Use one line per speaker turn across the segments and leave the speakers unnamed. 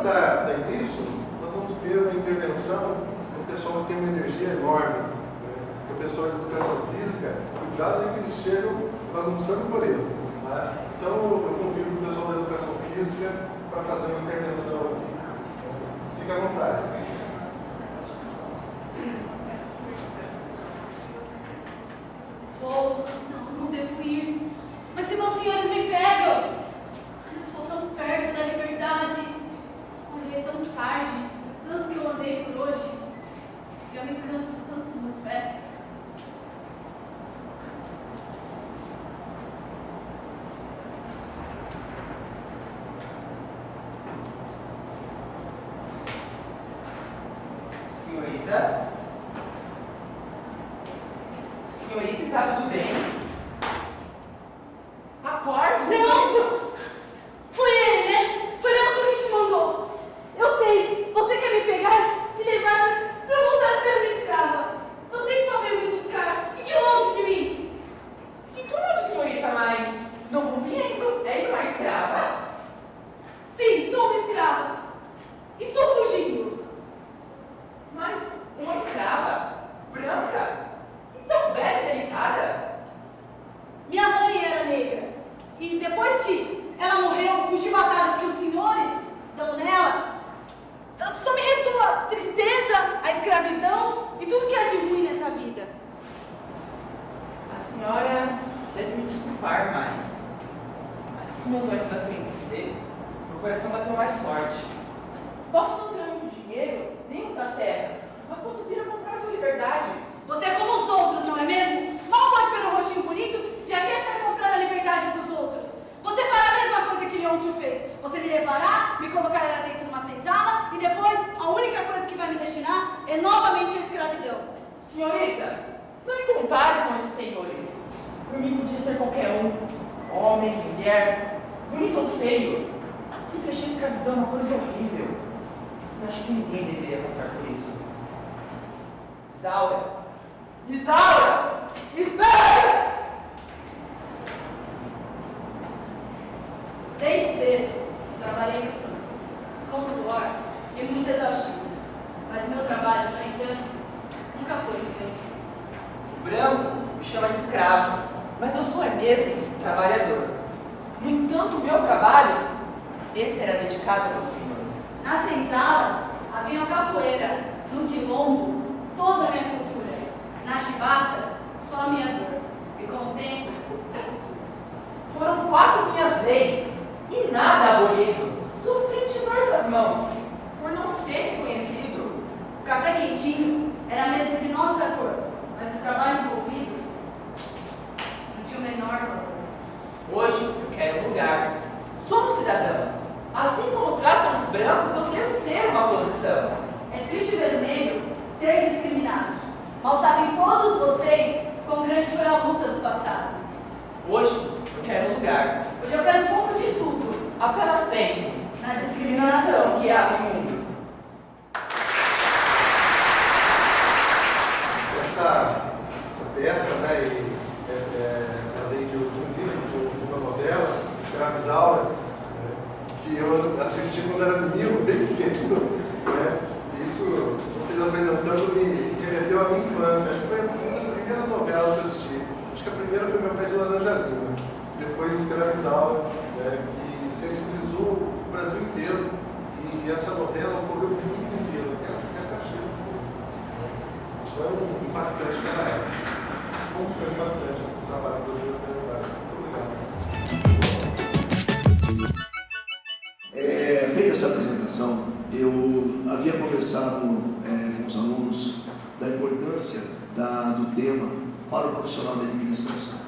dar início, nós vamos ter uma intervenção do pessoal que tem uma energia enorme, né? O pessoal de educação física, cuidado é que eles chegam bagunçando por ele. Tá? Então, eu convido o pessoal da educação física para fazer uma intervenção aqui. Fique à vontade.
Não devo ir. Mas se meus senhores me pegam, eu sou tão perto da liberdade. Hoje é tão tarde, tanto que eu andei por hoje, já me canso tanto dos meus pés.
Senhorita? Senhorita, está tudo bem? Acorde!
Leôncio! Foi ele, né? Foi Leôncio que te mandou. Eu sei, você quer me pegar e levar pra eu voltar a ser uma escrava. Você que só veio me buscar, fique longe de mim.
Sinto muito, senhorita, mas não compreendo. És uma escrava?
Sim, sou uma escrava. E estou fugindo.
Mas uma escrava? Branca? E tão bela e delicada?
Minha mãe era negra. E depois que ela morreu por chibatadas que os senhores dão nela, só me restou a tristeza, a escravidão e tudo que há de ruim nessa vida.
A senhora deve me desculpar, mas assim que meus olhos bateram em você, meu coração bateu mais forte. Posso não ter muito dinheiro, nem muitas terras, mas posso vir a comprar sua liberdade.
Você é como os outros, não é mesmo? Mal pode ver um rostinho bonito, já quer sair comprando a liberdade dos outros. Você fará a mesma coisa que Leôncio fez. Você me levará, me colocará dentro de uma senzala e depois a única coisa que vai me destinar é novamente a escravidão.
Senhorita, não me compare com esses senhores. Por mim podia ser qualquer um, homem, mulher, bonito ou feio. Sempre achei escravidão uma coisa horrível. Eu acho que ninguém deveria passar por isso. Isaura! Isaura! Espera!
Desde cedo, trabalhei no campo, com suor e muito exaustivo. Mas meu trabalho, no entanto, nunca foi reconhecido.
O branco me chama de escravo, mas eu sou mesmo trabalhador. No entanto, o meu trabalho, esse era dedicado ao Senhor.
Nas senzalas havia a capoeira, no quilombo, toda a minha cultura. Na chibata, só a minha dor. E com o tempo, sepultura.
Foram 4 minhas leis e nada abolido. Sofri de nossas mãos, por não ser reconhecido.
O café quentinho era mesmo de nossa cor, mas o trabalho envolvido não tinha o menor valor.
Hoje eu quero um lugar. Sou um cidadão. Assim como tratam os brancos, eu devo ter uma posição.
É triste ver o negro ser discriminado. Mal sabem todos vocês quão grande foi a luta do passado.
Hoje eu quero um lugar.
Hoje eu quero um pouco de tudo.
Apenas pense
Na discriminação que há no mundo.
Essa peça, né, além de um livro, de uma novela, Escrava Isaura, que eu assisti quando era menino, bem pequeno, né? Isso, vocês apresentando, me remeteu à minha infância. Acho que foi uma das primeiras novelas que eu assisti. Acho que a primeira foi Meu Pé de Laranja Lima, depois Escrava Isaura, né, que sensibilizou o Brasil inteiro. E essa novela ocorreu o mundo inteiro. Era Caxias. Foi um impactante na época. Como foi impactante o trabalho do Brasil na verdade. Muito obrigado.
Feita essa apresentação, eu havia conversado com os alunos da importância do tema para o profissional da administração.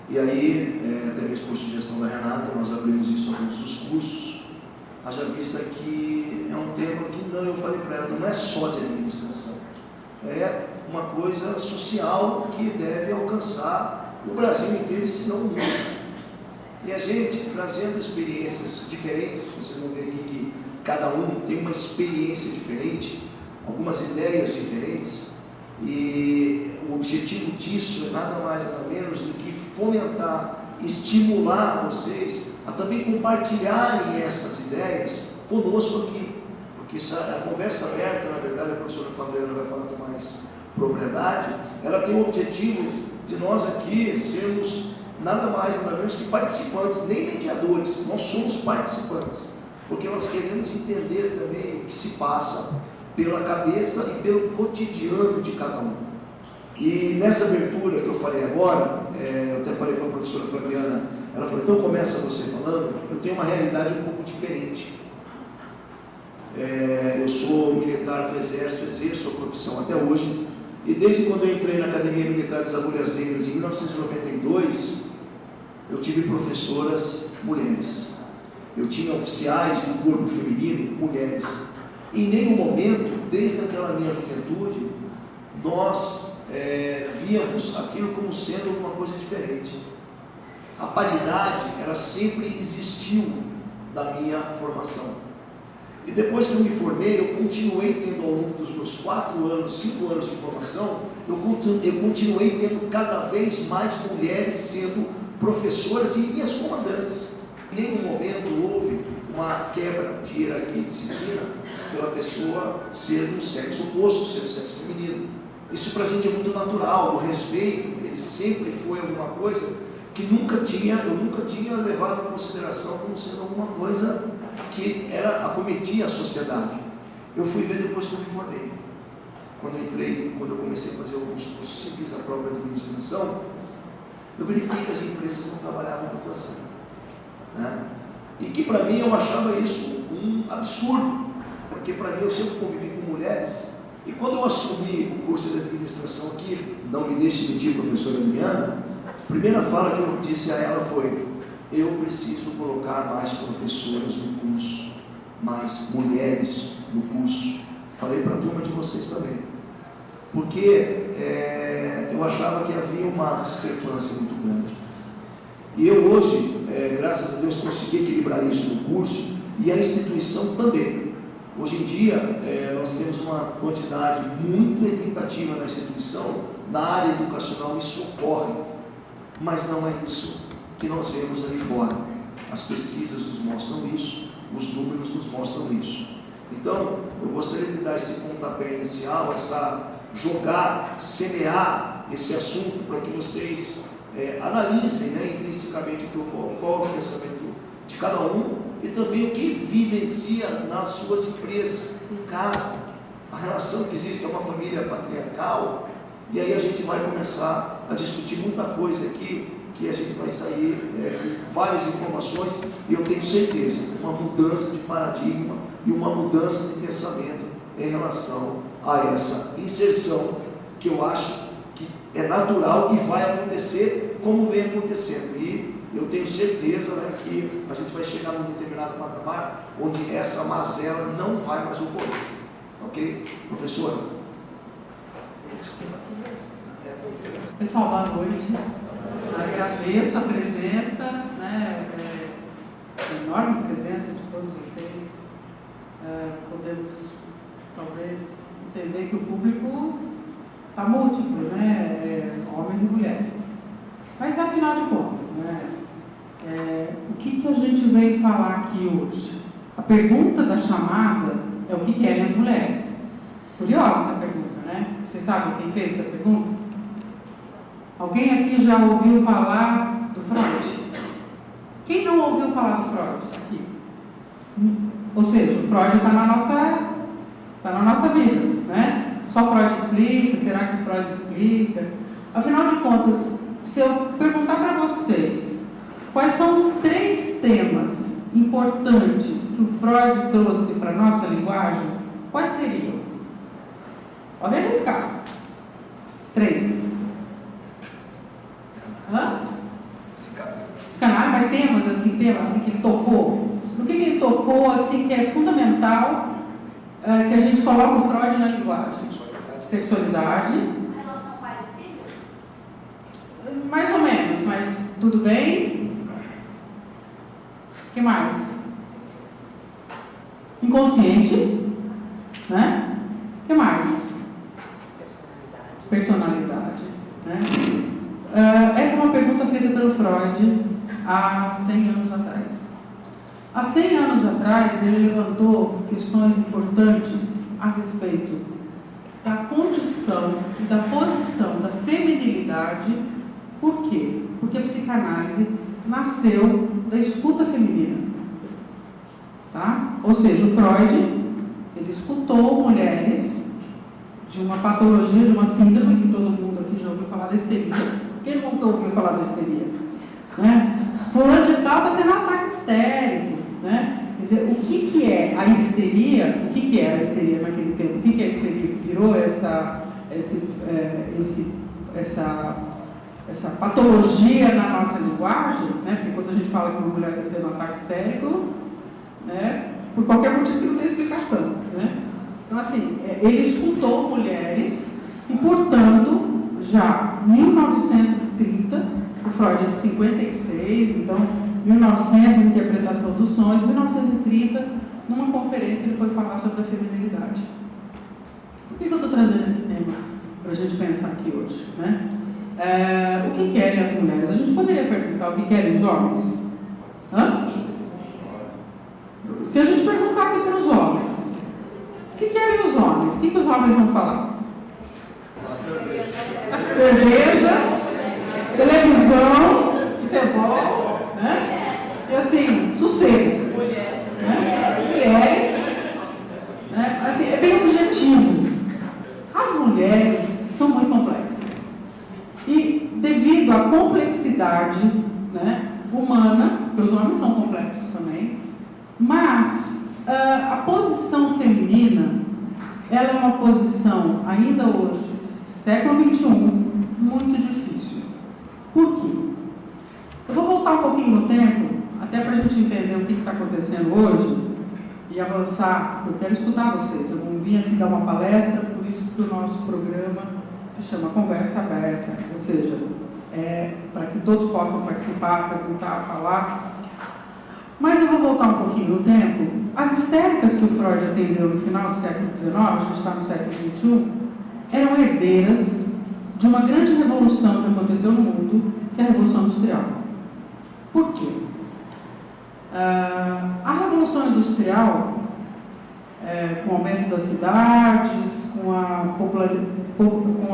E aí, até mesmo por sugestão da Renata, nós abrimos isso a todos os cursos, haja vista que é um tema que eu falei para ela, não é só de administração, é uma coisa social que deve alcançar o Brasil inteiro, se não o mundo. E a gente trazendo experiências diferentes, vocês vão ver aqui que cada um tem uma experiência diferente, algumas ideias diferentes, e o objetivo disso é nada mais nada menos do que fomentar, estimular vocês a também compartilharem essas ideias conosco aqui, porque a conversa aberta, na verdade, a professora Fabiana vai falar com mais propriedade, ela tem o objetivo de nós aqui sermos nada mais, nada menos que participantes, nem mediadores, nós somos participantes, porque nós queremos entender também o que se passa pela cabeça e pelo cotidiano de cada um. E nessa abertura que eu falei agora, eu até falei para a professora Fabiana, ela falou, então começa você falando, eu tenho uma realidade um pouco diferente. Eu sou militar do Exército, exerço a profissão até hoje, e desde quando eu entrei na Academia Militar das Agulhas Negras em 1992, eu tive professoras mulheres. Eu tinha oficiais do corpo feminino, mulheres. E em nenhum momento, desde aquela minha juventude, nós víamos aquilo como sendo alguma coisa diferente. A paridade, ela sempre existiu na minha formação. E depois que eu me formei, eu continuei tendo ao longo dos meus 5 anos de formação, eu continuei tendo cada vez mais mulheres sendo professoras e minhas comandantes. Em nenhum momento houve uma quebra de hierarquia e disciplina pela pessoa ser do sexo oposto, ser do sexo feminino. Isso para a gente é muito natural, o respeito, ele sempre foi alguma coisa que eu nunca tinha levado em consideração como sendo alguma coisa que acometia a sociedade. Eu fui ver depois que eu me formei. Quando eu comecei a fazer alguns cursos civis, a própria administração, eu verifiquei que as empresas não trabalhavam muito assim, né? E que para mim eu achava isso um absurdo, porque para mim eu sempre convivi com mulheres, e quando eu assumi o curso de administração aqui, não me deixe mentir, professora Adriana, a primeira fala que eu disse a ela foi, eu preciso colocar mais professoras no curso, mais mulheres no curso. Falei para a turma de vocês também, porque eu achava que havia uma discrepância muito grande. E eu hoje, graças a Deus, consegui equilibrar isso no curso e a instituição também. Hoje em dia, nós temos uma quantidade muito equitativa na instituição, na área educacional isso ocorre, mas não é isso que nós vemos ali fora. As pesquisas nos mostram isso, os números nos mostram isso. Então, eu gostaria de dar esse pontapé inicial, semear esse assunto para que vocês analisem, né, intrinsecamente qual é o pensamento de cada um e também o que vivencia nas suas empresas, em casa, a relação que existe, é uma família patriarcal, e aí a gente vai começar a discutir muita coisa aqui, que a gente vai sair com várias informações, e eu tenho certeza, uma mudança de paradigma e uma mudança de pensamento em relação a essa inserção, que eu acho que é natural e vai acontecer como vem acontecendo. E eu tenho certeza, né, que a gente vai chegar num determinado patamar onde essa mazela não vai mais ocorrer. Ok? Professora?
Pessoal, boa noite. Agradeço a presença, né, a enorme presença de todos vocês. Podemos, talvez, entender que o público está múltiplo, né, homens e mulheres. Mas, afinal de contas, né, o que a gente veio falar aqui hoje? A pergunta da chamada é o que querem as mulheres. Curiosa essa pergunta, né? Vocês sabem quem fez essa pergunta? Alguém aqui já ouviu falar do Freud? Quem não ouviu falar do Freud aqui? Ou seja, o Freud está na nossa vida, né? Só Freud explica, será que Freud explica? Afinal de contas, se eu perguntar para vocês quais são os 3 temas importantes que o Freud trouxe para a nossa linguagem, quais seriam? Pode arriscar. 3. Psicanálise, mas temas assim que ele tocou. No que ele tocou, assim, que é fundamental que a gente coloca o Freud na linguagem? Sexualidade.
A relação pais e filhos?
Mais ou menos, mas tudo bem. O que mais? Inconsciente, né? O que mais? Personalidade, né? Essa é uma pergunta feita pelo Freud há 100 anos atrás. Há 100 anos atrás, ele levantou questões importantes a respeito da condição e da posição da feminilidade. Por quê? Porque a psicanálise nasceu da escuta feminina. Tá? Ou seja, o Freud, ele escutou mulheres de uma patologia, de uma síndrome, que todo mundo aqui já ouviu falar da histeria. Quem nunca ouviu falar da histeria? Né? Fulano de tal está tendo ataque histérico. Né? Quer dizer, o que é a histeria? O que era a histeria naquele tempo? O que é a histeria que virou essa patologia na nossa linguagem? Né? Porque quando a gente fala que uma mulher está tendo um ataque histérico, né? Por qualquer motivo que não tem explicação. Né? Então, assim, ele escutou mulheres e, portanto, já em 1930, o Freud é de 56, então 1900, interpretação dos sonhos, 1930, numa conferência ele foi falar sobre a feminilidade. Por que eu estou trazendo esse tema para a gente pensar aqui hoje? Né? O que querem as mulheres? A gente poderia perguntar o que querem os homens? Hã? Se a gente perguntar aqui para os homens, o que querem os homens? O que os homens vão falar? Cerveja, televisão, futebol, né? E assim, sossego. Mulheres. Né? Assim, é bem objetivo. As mulheres são muito complexas. E devido à complexidade, né, humana, porque os homens são complexos também, mas a posição feminina, ela é uma posição, ainda hoje, século XXI, muito difícil. Por quê? Eu vou voltar um pouquinho no tempo, até para a gente entender o que está acontecendo hoje e avançar. Eu quero escutar vocês. Eu não vim aqui dar uma palestra, por isso que o nosso programa se chama Conversa Aberta, ou seja, para que todos possam participar, perguntar, falar. Mas eu vou voltar um pouquinho no tempo. As histéricas que o Freud atendeu no final do século XIX, a gente está no século XXI, eram herdeiras de uma grande revolução que aconteceu no mundo, que é a Revolução Industrial. Por quê? A Revolução Industrial, com o aumento das cidades, com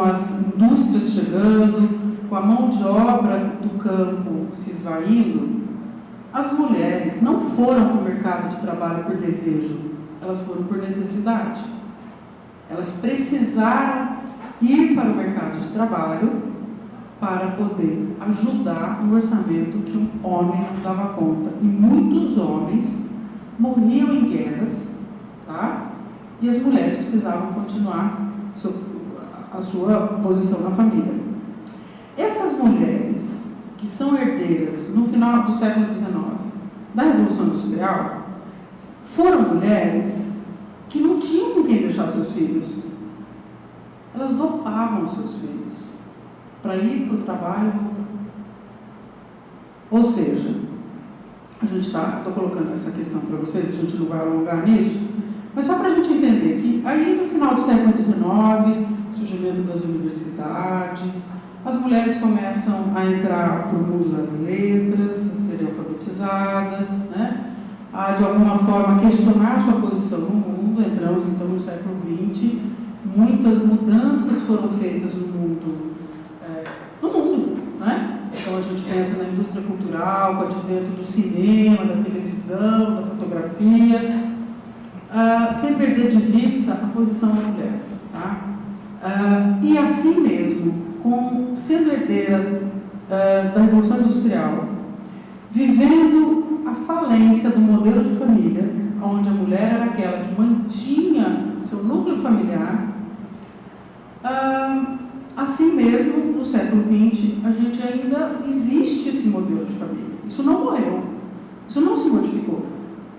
as indústrias chegando, com a mão de obra do campo se esvaindo, as mulheres não foram para o mercado de trabalho por desejo, elas foram por necessidade. Elas precisaram ir para o mercado de trabalho para poder ajudar no orçamento que um homem não dava conta. E muitos homens morriam em guerras, tá? E as mulheres precisavam continuar a sua posição na família. Essas mulheres que são herdeiras no final do século XIX da Revolução Industrial foram mulheres que não tinham com quem deixar seus filhos. Elas dopavam seus filhos para ir para o trabalho e voltar. Ou seja, estou colocando essa questão para vocês, a gente não vai alongar nisso, mas só para a gente entender que aí no final do século XIX, surgimento das universidades, as mulheres começam a entrar para o mundo das letras, a serem alfabetizadas, né? A de alguma forma questionar sua posição no mundo. Entramos então no século XX, muitas mudanças foram feitas no mundo, né? Então a gente pensa na indústria cultural, com o advento do cinema, da televisão, da fotografia, sem perder de vista a posição da mulher, tá? E assim mesmo, sendo herdeira da Revolução Industrial, vivendo a falência do modelo de família, onde a mulher era aquela que mantinha seu núcleo familiar, assim mesmo, no século XX, a gente ainda existe esse modelo de família. Isso não morreu, isso não se modificou.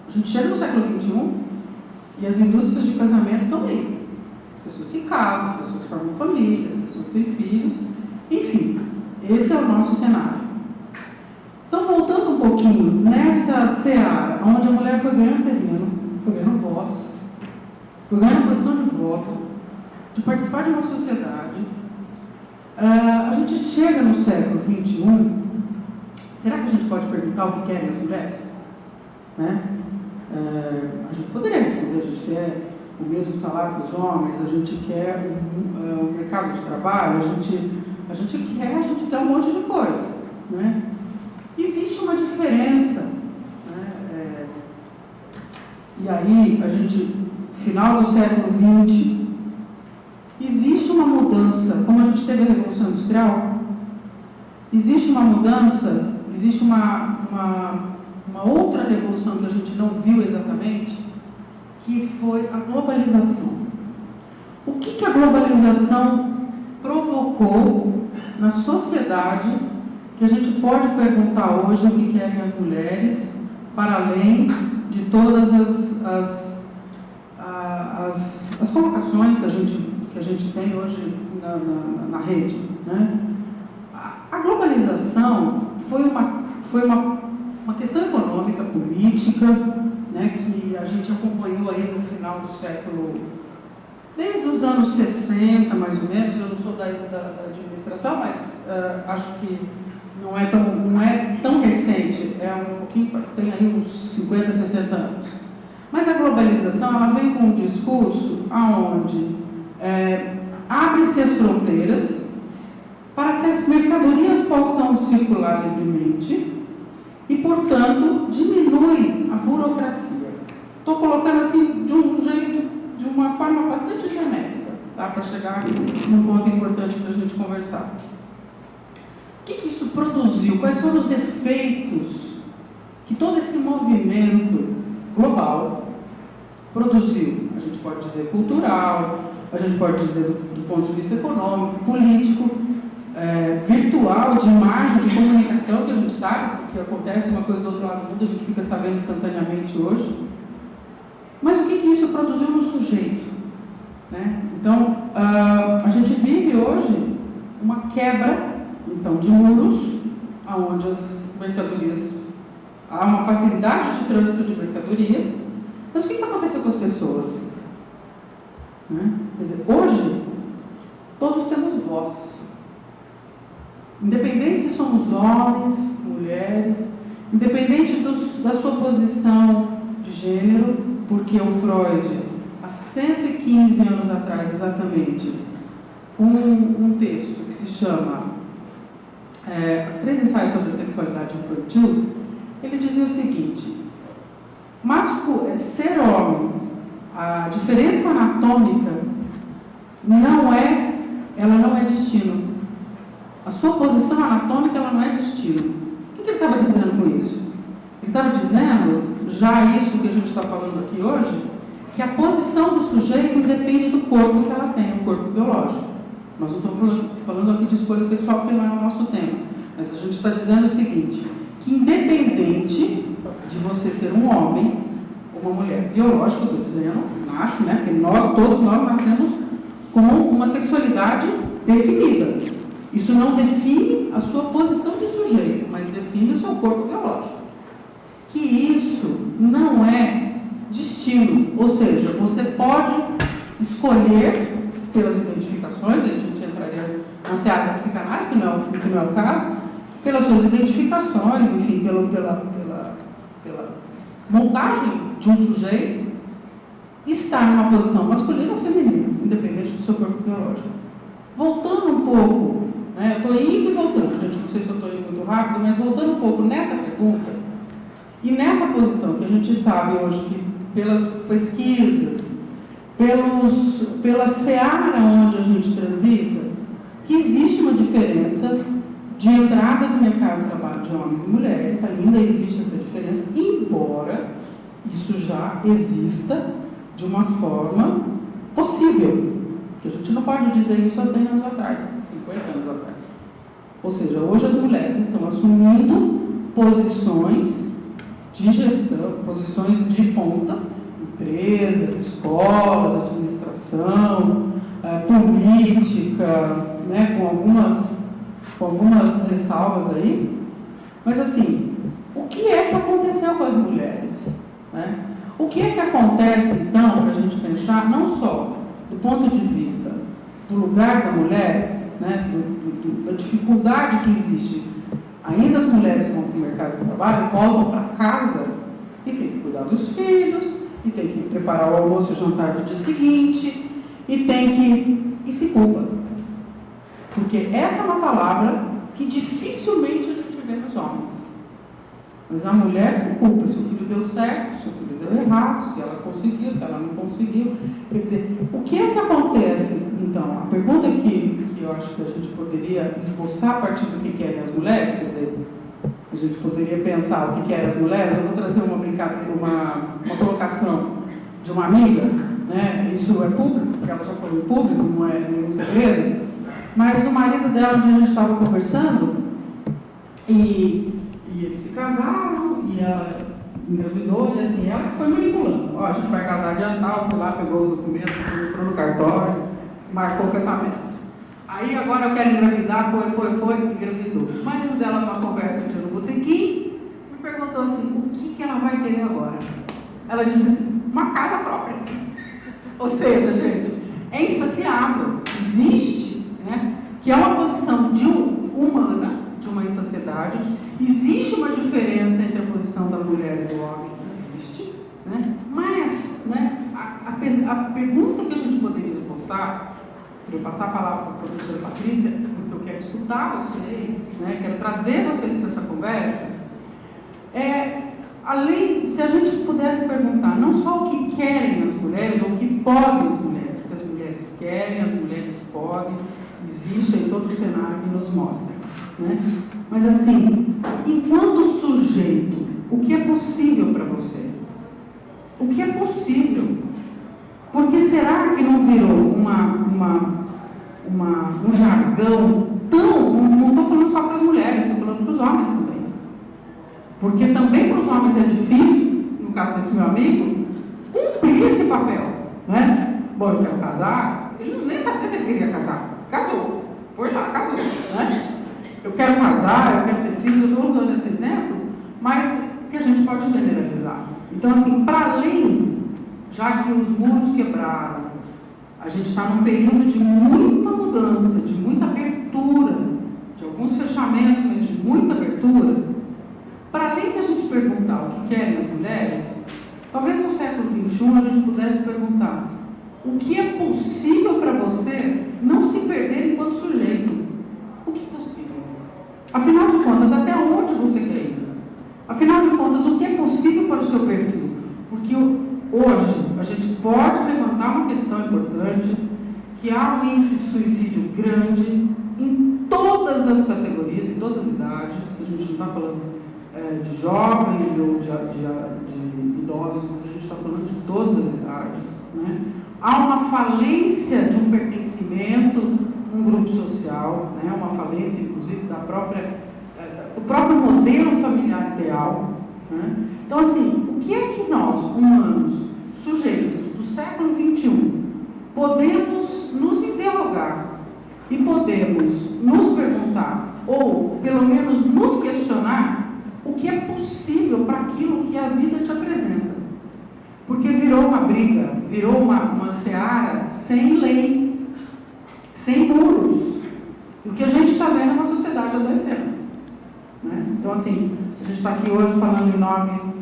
A gente chega no século XXI e as indústrias de casamento estão aí. As pessoas se casam, as pessoas formam família, as pessoas têm filhos, enfim, esse é o nosso cenário. Então, voltando um pouquinho nessa seara, onde a mulher foi ganhando terreno, foi ganhando voz, foi ganhando posição de voto, de participar de uma sociedade, a gente chega no século XXI, será que a gente pode perguntar o que querem as mulheres? Né? A gente poderia responder, a gente quer o mesmo salário que os homens, a gente quer o mercado de trabalho, a gente quer um monte de coisa, né? Existe uma diferença, né? E aí, a gente, final do século XX, existe uma mudança, como a gente teve a Revolução Industrial, existe uma mudança, existe uma outra revolução que a gente não viu exatamente, que foi a globalização. O que a globalização provocou na sociedade, que a gente pode perguntar hoje o que querem as mulheres, para além de todas as colocações que a gente tem hoje na rede, né? A globalização foi uma questão econômica, política, né, que a gente acompanhou aí no final do século, desde os anos 60, mais ou menos. Eu não sou da administração, mas acho que não é tão recente, é um pouquinho, tem aí uns 50, 60 anos. Mas a globalização, ela vem com um discurso aonde abre-se as fronteiras para que as mercadorias possam circular livremente e, portanto, diminui a burocracia. Estou colocando assim de um jeito, de uma forma bastante genérica, tá? Para chegar num ponto importante para a gente conversar. O que isso produziu? Quais foram os efeitos que todo esse movimento global produziu? A gente pode dizer cultural, a gente pode dizer do ponto de vista econômico, político, virtual, de imagem, de comunicação, que a gente sabe que acontece uma coisa do outro lado do mundo, a gente fica sabendo instantaneamente hoje. Mas o que isso produziu no sujeito, né? Então, a gente vive hoje uma quebra, então, de muros, onde as mercadorias, há uma facilidade de trânsito de mercadorias, mas o que aconteceu com as pessoas? Né? Quer dizer, hoje, todos temos voz. Independente se somos homens, mulheres, independente da sua posição de gênero, porque o Freud, há 115 anos atrás, exatamente, um texto que se chama As 3 ensaios sobre a sexualidade infantil, ele dizia o seguinte: ser homem, a diferença anatômica ela não é destino. A sua posição anatômica, ela não é destino. O que ele estava dizendo com isso? Ele estava dizendo, já isso que a gente está falando aqui hoje, que a posição do sujeito depende do corpo que ela tem, o corpo biológico. Nós não estamos falando aqui de escolha sexual, porque não é o nosso tema. Mas a gente está dizendo o seguinte, que independente de você ser um homem ou uma mulher biológica, estou dizendo, nasce, né? Porque todos nós nascemos com uma sexualidade definida. Isso não define a sua posição de sujeito, mas define o seu corpo biológico. Que isso não é destino, ou seja, você pode escolher pelas identificações, a gente entraria na seara da psicanálise, que não é o caso, pelas suas identificações, enfim, pela montagem de um sujeito, estar numa posição masculina ou feminina, independente do seu corpo biológico. Voltando um pouco, né, estou indo e voltando, gente, não sei se eu estou indo muito rápido, mas voltando um pouco nessa pergunta, e nessa posição que a gente sabe hoje que pelas pesquisas, pela seara onde a gente transita, que existe uma diferença de entrada no mercado de trabalho de homens e mulheres, ainda existe essa diferença, embora isso já exista de uma forma possível, que a gente não pode dizer isso há 100 anos atrás, 50 anos atrás. Ou seja, hoje as mulheres estão assumindo posições de gestão, posições de ponta, empresas, escolas, administração, política, né, com algumas ressalvas aí. Mas assim, o que é que aconteceu com as mulheres? Né? O que é que acontece, então, para a gente pensar, não só do ponto de vista do lugar da mulher, né, da dificuldade que existe, ainda as mulheres vão para o mercado de trabalho, voltam para casa, e por cuidar dos filhos, e tem que preparar o almoço e o jantar do dia seguinte, e tem que... e se culpa. Porque essa é uma palavra que dificilmente a gente vê nos homens. Mas a mulher se culpa se o filho deu certo, se o filho deu errado, se ela conseguiu, se ela não conseguiu. Quer dizer, o que é que acontece, então? A pergunta que eu acho que a gente poderia esboçar a partir do que querem as mulheres, quer dizer, a gente poderia pensar o que querem as mulheres. Eu vou trazer uma brincadeira, uma colocação de uma amiga, né? Isso é público, porque ela já foi em público, não é nenhum segredo, mas o marido dela, onde a gente estava conversando, e eles se casaram, e ela engravidou, e assim, ela que foi manipulando. Ó, a gente vai casar adiantar, foi lá, pegou os documentos, entrou no cartório, marcou o casamento. Aí agora eu quero engravidar, foi, engravidou. O marido dela, numa conversa um dia no botequim, me perguntou assim, o que ela vai querer agora? Ela disse assim, uma casa própria. Ou seja, gente, é insaciável. Existe, né, que é uma posição humana, de uma insaciedade. Existe uma diferença entre a posição da mulher e do homem, existe, né? Mas, né, a pergunta que a gente poderia esboçar, para eu passar a palavra para a professora Patrícia, porque eu quero escutar vocês, né, quero trazer vocês para essa conversa, além, se a gente pudesse perguntar não só o que querem as mulheres, ou o que podem as mulheres, porque as mulheres querem, as mulheres podem, existe em todo o cenário que nos mostra, né? Mas assim, enquanto sujeito, o que é possível para você? O que é possível? Porque será que não virou um jargão tão... Não estou falando só para as mulheres, estou falando para os homens também. Porque também para os homens é difícil, no caso desse meu amigo, cumprir esse papel, né? Bom, eu quero casar, ele nem sabia se ele queria casar. Casou, foi lá, casou, né? Eu quero casar, eu quero ter filhos, eu estou usando esse exemplo, mas que a gente pode generalizar. Então, assim, para além, já que os muros quebraram, a gente está num período de muita mudança, de muita abertura, de alguns fechamentos, mas de muita abertura, para além da gente perguntar o que querem as mulheres, talvez no século XXI a gente pudesse perguntar o que é possível para você não se perder enquanto sujeito. O que é possível? Afinal de contas, até onde você quer ir? Afinal de contas, o que é possível para o seu perfil? Porque hoje a gente pode levantar uma questão importante, que há um índice de suicídio grande em todas as categorias, em todas as idades. A gente não está falando de jovens ou de idosos, mas a gente está falando de todas as idades, né? Há uma falência de um pertencimento, um grupo social, né? Uma falência, inclusive, do próprio modelo familiar ideal, né? Então, assim, o que é que nós, humanos, sujeitos do século XXI, podemos nos interrogar e podemos nos perguntar, ou pelo menos nos questionar, o que é possível para aquilo que a vida te apresenta? Porque virou uma briga, virou uma seara sem lei, sem muros. O que a gente está vendo é uma sociedade adoecendo, né? Então, assim, a gente está aqui hoje falando em nome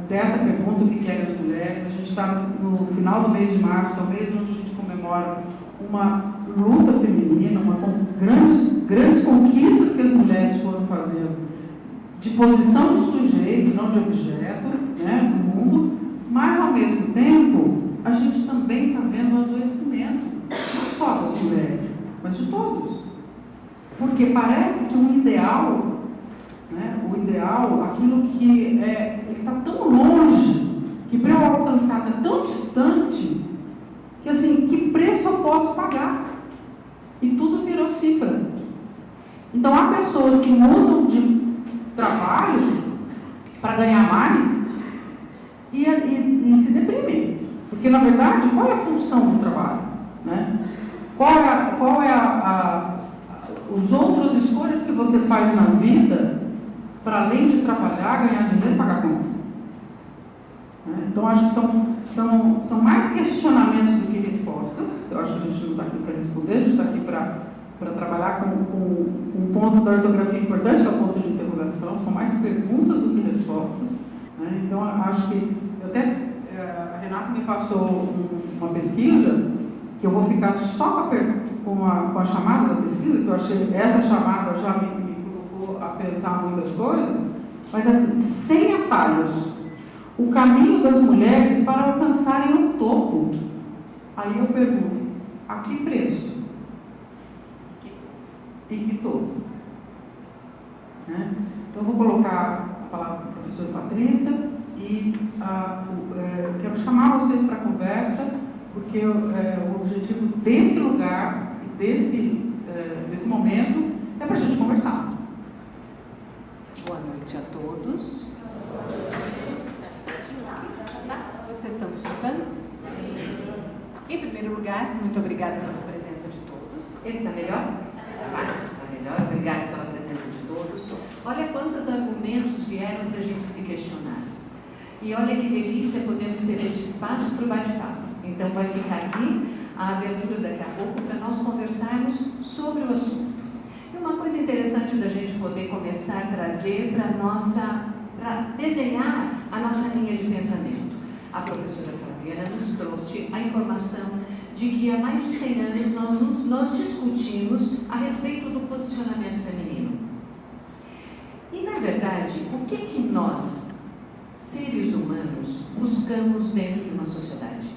dessa pergunta, o que querem as mulheres. A gente está no final do mês de março, que é o mês onde a gente comemora uma luta feminina, grandes conquistas que as mulheres foram fazendo, de posição de sujeito, não de objeto, né, no mundo, mas ao mesmo tempo a gente também está vendo o adoecimento, não só das mulheres, mas de todos. Porque parece que um ideal, né, o ideal, aquilo que ele está tão longe, que para eu alcançar está tão distante, que assim, que preço eu posso pagar? E tudo virou cifra. Então há pessoas que mudam de trabalho para ganhar mais e se deprimem. Porque, na verdade, qual é a função do trabalho? Né? Qual é os outras escolhas que você faz na vida para, além de trabalhar, ganhar dinheiro e pagar conta? Né? Então, acho que são mais questionamentos do que respostas. Eu acho que a gente não está aqui para responder, a gente está aqui para trabalhar com um ponto da ortografia importante, que é o ponto de interrogação. São mais perguntas do que respostas. né? Então, acho que a Renata me passou uma pesquisa que eu vou ficar só com a chamada da pesquisa, que eu achei, essa chamada já me colocou a pensar muitas coisas, mas assim, sem atalhos, o caminho das mulheres para alcançarem o topo. Aí eu pergunto, a que preço? E que topo? Né? Então eu vou colocar a palavra para a professora Patrícia e quero chamar vocês para a conversa, porque o objetivo desse lugar e desse momento é para a gente conversar.
Boa noite a todos. Vocês estão me escutando? Sim. Em primeiro lugar, muito obrigada pela presença de todos. Esse está melhor? Está melhor. Obrigada pela presença de todos. Olha quantos argumentos vieram para a gente se questionar. E olha que delícia podemos ter este espaço para o bate-papo. Então vai ficar aqui a abertura daqui a pouco para nós conversarmos sobre o assunto. E uma coisa interessante da gente poder começar a trazer para desenhar a nossa linha de pensamento. A professora Fabiana nos trouxe a informação de que há mais de 100 anos nós discutimos a respeito do posicionamento feminino. E, na verdade, o que nós, seres humanos, buscamos dentro de uma sociedade?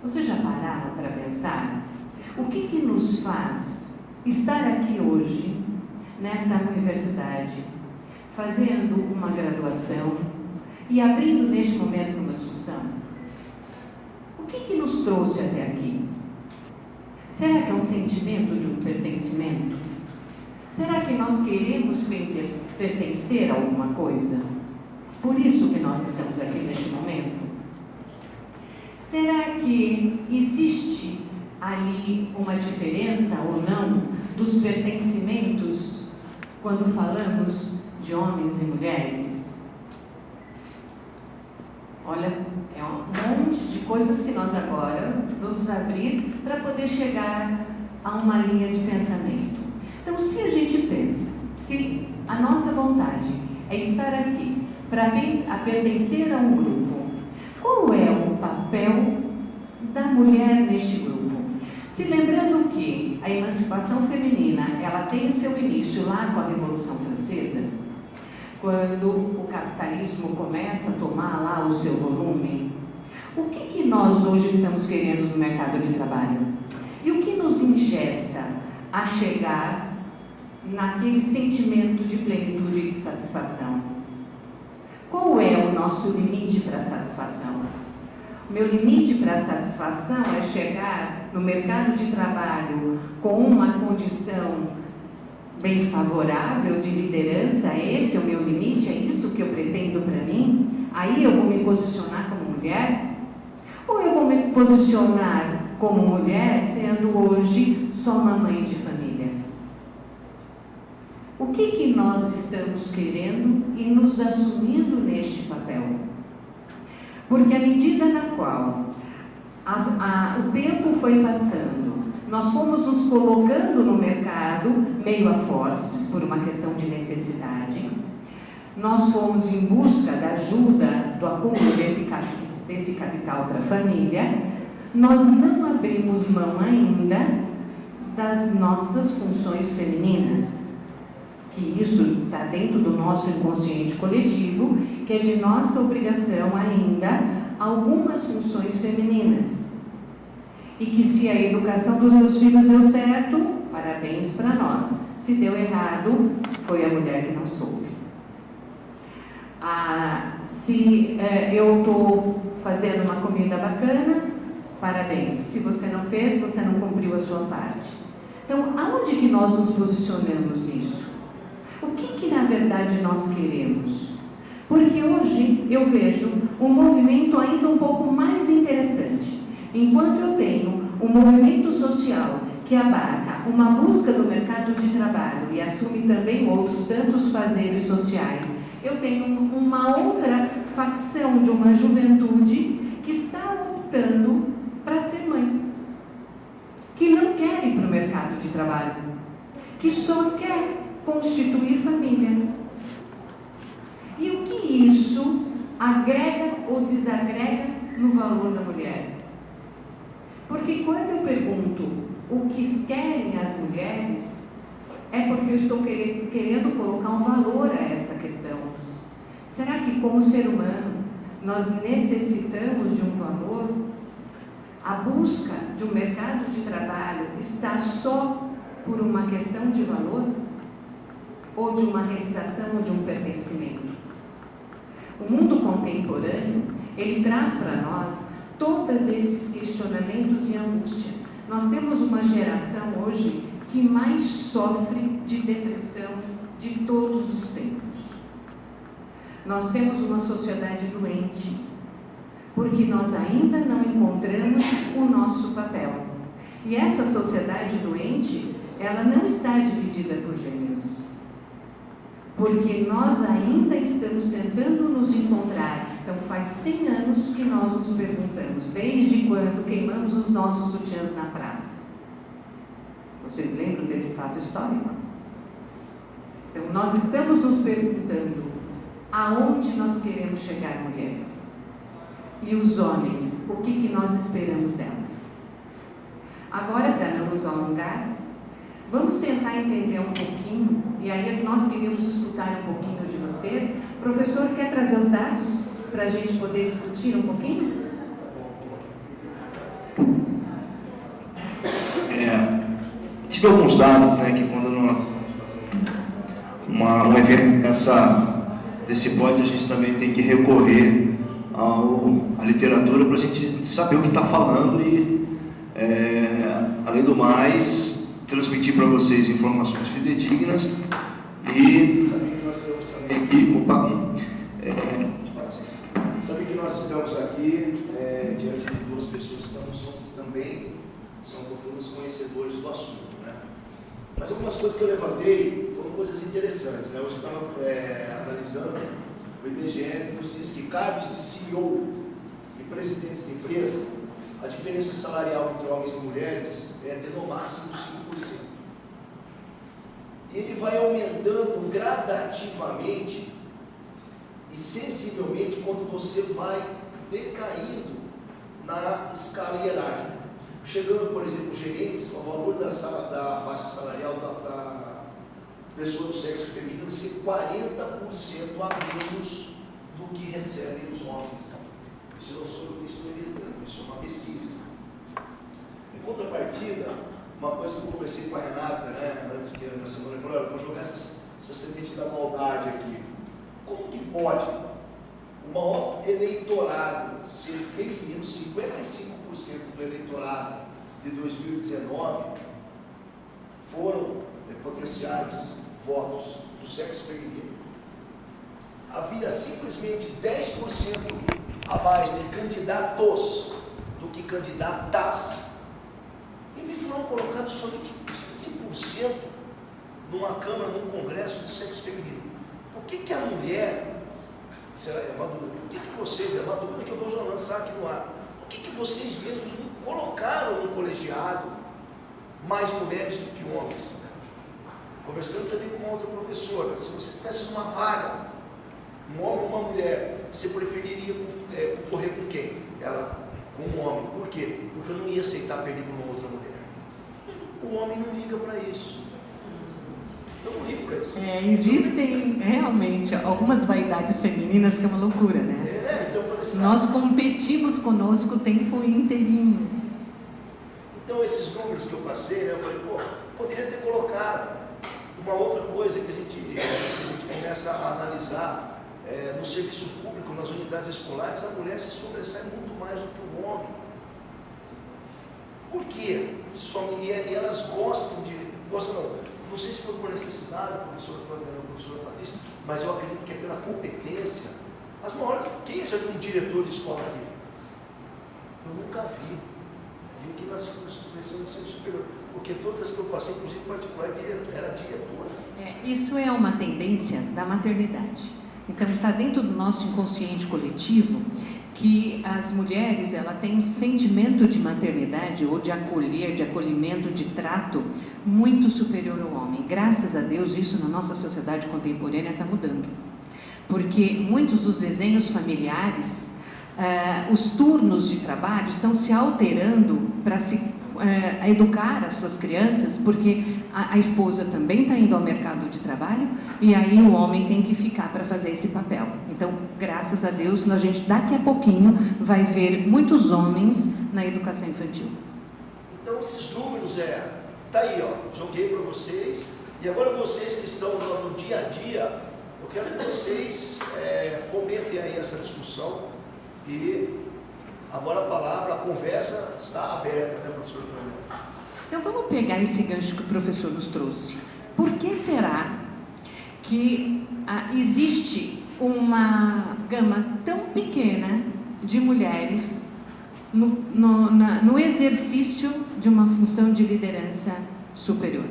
Vocês já pararam para pensar? O que nos faz estar aqui hoje, nesta universidade, fazendo uma graduação e abrindo neste momento uma discussão? O que nos trouxe até aqui? Será que é um sentimento de um pertencimento? Será que nós queremos pertencer a alguma coisa? Por isso que nós estamos aqui neste momento? Será que existe ali uma diferença ou não dos pertencimentos quando falamos de homens e mulheres? Olha, é um monte de coisas que nós agora vamos abrir para poder chegar a uma linha de pensamento. Então, se a gente pensa, se a nossa vontade é estar aqui para pertencer a um grupo, qual é o papel da mulher neste grupo? Se lembrando que a emancipação feminina, ela tem o seu início lá com a Revolução Francesa, quando o capitalismo começa a tomar lá o seu volume, o que nós hoje estamos querendo no mercado de trabalho? E o que nos engessa a chegar naquele sentimento de plenitude e de satisfação? Qual é o nosso limite para a satisfação? O meu limite para a satisfação é chegar no mercado de trabalho com uma condição bem favorável de liderança. Esse é o meu limite? É isso que eu pretendo para mim? Aí eu vou me posicionar como mulher? Ou eu vou me posicionar como mulher sendo hoje só uma mãe de família? O que nós estamos querendo e nos assumindo neste papel? Porque à medida na qual o tempo foi passando, nós fomos nos colocando no mercado meio a forceps por uma questão de necessidade, nós fomos em busca da ajuda, do acúmulo desse capital para a família, nós não abrimos mão ainda das nossas funções femininas, que isso está dentro do nosso inconsciente coletivo, que é de nossa obrigação ainda algumas funções femininas. E que se a educação dos meus filhos deu certo, parabéns para nós. Se deu errado, foi a mulher que não soube. Se eu estou fazendo uma comida bacana, parabéns. Se você não fez, você não cumpriu a sua parte. Então, aonde que nós nos posicionamos nisso? O que na verdade nós queremos? Porque hoje eu vejo um movimento ainda um pouco mais interessante. Enquanto eu tenho um movimento social que abarca uma busca do mercado de trabalho e assume também outros tantos fazeres sociais, eu tenho uma outra facção de uma juventude que está optando para ser mãe, que não quer ir para o mercado de trabalho, que só quer constituir família. E o que isso agrega ou desagrega no valor da mulher? Porque quando eu pergunto o que querem as mulheres, é porque eu estou querendo colocar um valor a esta questão. Será que, como ser humano, nós necessitamos de um valor? A busca de um mercado de trabalho está só por uma questão de valor? Ou de uma realização ou de um pertencimento? O mundo contemporâneo, ele traz para nós todos esses questionamentos e angústia. Nós temos uma geração hoje que mais sofre de depressão de todos os tempos. Nós temos uma sociedade doente, porque nós ainda não encontramos o nosso papel. E essa sociedade doente, ela não está dividida por gêneros, porque nós ainda estamos tentando nos encontrar. Então faz 100 anos que nós nos perguntamos, desde quando queimamos os nossos sutiãs na praça? Vocês lembram desse fato histórico? Então nós estamos nos perguntando aonde nós queremos chegar, mulheres? E os homens, o que nós esperamos delas? Agora, para não nos alongar, vamos tentar entender um pouquinho, e aí nós queremos escutar um pouquinho de vocês. O professor quer trazer os dados para a gente poder discutir um pouquinho?
Tive alguns dados, né, que quando nós um evento desse pódio, a gente também tem que recorrer à literatura para a gente saber o que está falando e, além do mais, transmitir para vocês informações fidedignas e
Sabe que nós estamos também sabe que nós estamos aqui diante de duas pessoas que também são profundos conhecedores do assunto, né? Mas algumas coisas que eu levantei foram coisas interessantes, né? Hoje eu estava analisando, o IBGE nos diz que cargos de CEO e presidentes de empresa, a diferença salarial entre homens e mulheres é de no máximo 5%. E ele vai aumentando gradativamente e sensivelmente quando você vai decaindo na escala hierárquica. Chegando, por exemplo, gerentes, o valor da faixa salarial da pessoa do sexo feminino ser 40% a menos do que recebem os homens. Isso eu não sou eu que estou dizendo, isso é uma pesquisa. Em contrapartida, uma coisa que eu conversei com a Renata, né, antes que na semana, eu falei, olha, eu vou jogar essa semente da maldade aqui. Como que pode o maior eleitorado ser feminino, 55% do eleitorado de 2019 foram potenciais votos do sexo feminino? Havia simplesmente 10% a mais de candidatos do que candidatas. E me foram colocados somente 15% numa Câmara, num Congresso do sexo feminino. Por que a mulher... Será uma dúvida? Por que vocês, é uma dúvida que eu vou lançar aqui no ar, por que vocês mesmos não colocaram no colegiado mais mulheres do que homens? Conversando também com uma outra professora, se você tivesse uma vaga, um homem ou uma mulher, você preferiria concorrer com quem? Ela, com um homem. Por quê? Porque eu não ia aceitar perder com uma outra mulher. O homem não liga para isso. Eu não ligo para isso.
Existem realmente algumas vaidades femininas que é uma loucura, né?
Então eu falei assim,
nós competimos conosco o tempo inteirinho.
Então esses números que eu passei, né, eu falei, poderia ter colocado uma outra coisa que a gente começa a analisar no serviço público, nas unidades escolares, a mulher se sobressai muito mais do que o homem. Por quê? E elas gostam não sei se foi por necessidade, o professor Patrícia, mas eu acredito que é pela competência. As maiores, quem já viu um diretor de escola aqui? Eu nunca vi. Vi aqui nas instituições do ensino superior, porque todas as que eu passei, inclusive particular, era diretora.
Isso é uma tendência da maternidade. Então está dentro do nosso inconsciente coletivo que as mulheres têm um sentimento de maternidade ou de acolher, de acolhimento, de trato muito superior ao homem. Graças a Deus isso na nossa sociedade contemporânea está mudando. porque muitos dos desenhos familiares, os turnos de trabalho estão se alterando para se educar as suas crianças, porque a esposa também está indo ao mercado de trabalho e aí o homem tem que ficar para fazer esse papel. Então, graças a Deus, a gente daqui a pouquinho vai ver muitos homens na educação infantil.
Então, esses números tá aí, ó, joguei para vocês. E agora vocês que estão no dia a dia, eu quero que vocês fomentem aí essa discussão. E agora a palavra, a conversa está aberta, né, professor?
Então vamos pegar esse gancho que o professor nos trouxe. Por que será que existe uma gama tão pequena de mulheres no exercício de uma função de liderança superior?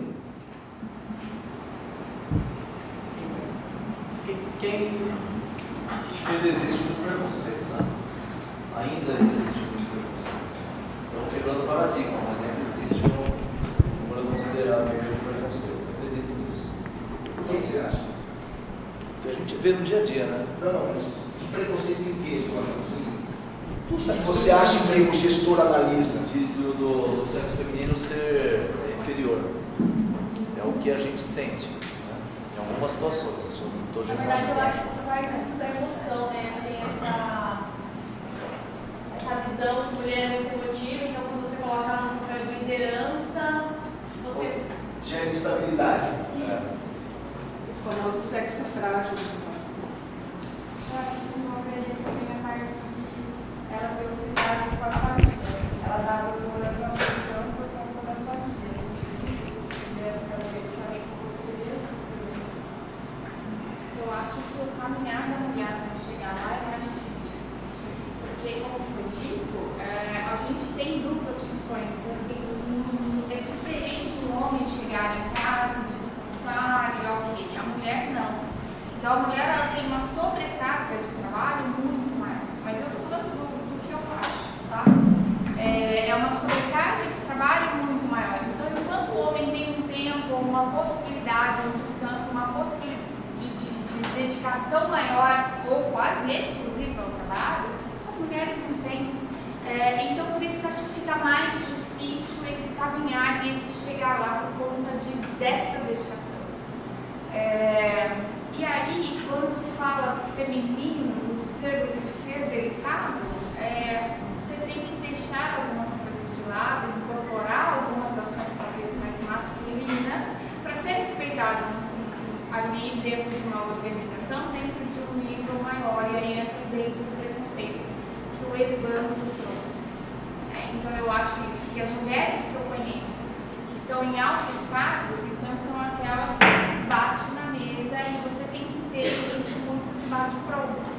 Acho que ainda existe muito preconceito, né? Ainda existe muito preconceito. Estão quebrando paradigma, mas ainda existe um número considerável de preconceito. Eu acredito nisso.
O que você acha?
Que a gente vê no dia a dia, né?
Não, mas que preconceito em quê, assim? Você acha que o gestor analisa?
Do sexo feminino ser inferior. É o que a gente sente, né? Em algumas situações.
Na verdade, eu acho que vai muito da emoção, né? Tem essa visão que mulher é muito emotiva, então quando você coloca ela no papel de liderança, você...
Gera instabilidade.
Isso.
O famoso sexo frágil.
Eu acho que uma ovelha também a parte que ela deu cuidado com a família. Ela estava procurando uma função por conta da família. Os filhos, se puder ficar bem, eu acho que seria isso também.
Eu acho que o caminhar da mulher para chegar lá é mais difícil. Porque, como foi dito, a gente tem duplas funções. Então, assim, é diferente o homem chegar em casa, descansar e ok. A mulher não. Então, a mulher ela tem uma sobrecarga de trabalho muito maior. Mas eu estou falando do que eu acho, tá? É uma sobrecarga de trabalho muito maior. Então, enquanto o homem tem um tempo, uma possibilidade, um descanso, uma possibilidade de dedicação maior ou quase exclusiva ao trabalho, as mulheres não têm. Então, por isso que eu acho que fica mais difícil esse caminhar e esse chegar lá por conta dessa dedicação. E aí, quando fala do feminino, do ser delicado, você tem que deixar algumas coisas de lado, incorporar algumas ações talvez mais masculinas para ser respeitado ali dentro de uma organização, dentro de um nível maior, e aí entra dentro do preconceito que o Evandro trouxe. Então eu acho isso, porque as mulheres que eu conheço, que estão em altos cargos, então são aquelas que batem na mesa e você tem que ter isso muito de bate pronto.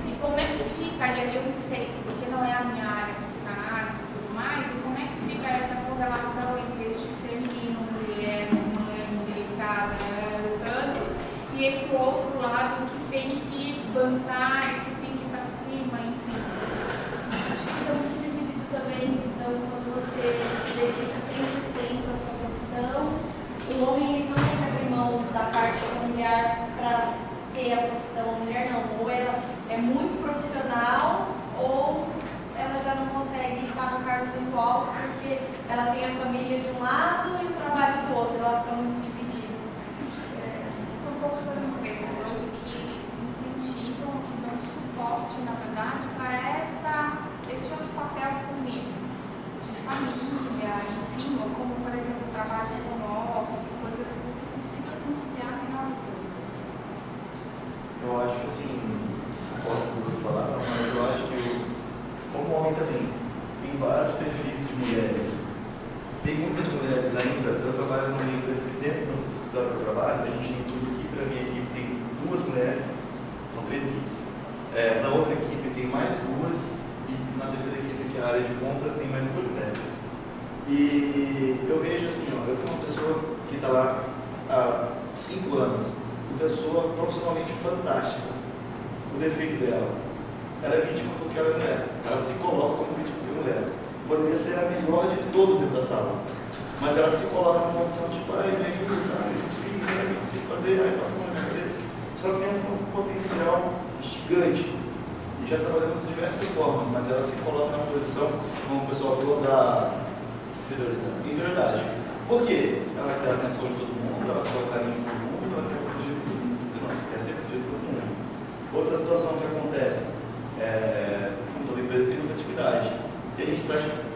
E como é que fica, e aí eu não sei, porque não é a minha área, psicanálise e tudo mais, e como é que fica essa correlação entre este feminino, mulher, mãe, delicada, e esse outro lado que tem que bancar, que tem que ir para cima, enfim.
Acho que fica muito dividido também, então, quando você se dedica 100% à sua profissão, o homem não tem que abrir mão da parte familiar para ter a profissão, a mulher não. Ou ela é muito profissional, ou ela já não consegue ficar no cargo muito alto, porque ela tem a família de um lado e o trabalho do outro, ela fica muito dividida.
São poucas as empresas hoje que incentivam, que dão suporte, na verdade, para esse outro papel feminino, de família, enfim, ou como, por exemplo, trabalhos home office, coisas que você consiga conciliar menores dúvidas.
Eu acho que assim, concordo com o que falaram, mas eu acho que como homem também tem vários perfis de mulheres. Tem muitas mulheres ainda. Eu trabalho numa empresa que dentro do escritório que eu trabalho, a gente tem 15 equipes, na minha equipe tem 2 mulheres, são 3 equipes. Na outra equipe tem mais 2 e na terceira equipe, que é a área de compras, tem mais 2 mulheres. E eu vejo assim, ó, eu tenho uma pessoa que está lá há 5 anos, uma pessoa profissionalmente fantástica. O defeito dela, ela é vítima porque ela é mulher. Ela se coloca como vítima porque é mulher. Poderia ser a melhor de todos dentro da sala, mas ela se coloca numa condição tipo, me ajuda, cara, eu não consigo fazer, aí passa a mão na minha cabeça. só que tem um potencial gigante. E já trabalhamos de diversas formas, mas ela se coloca numa posição, como o pessoal falou, da inferioridade. Por quê? Ela quer a atenção de todo mundo, ela quer o carinho de todo mundo, ela quer proteger todo mundo. Ela quer ser protegida por todo mundo. Outra situação que acontece, como toda empresa tem muita atividade, e a gente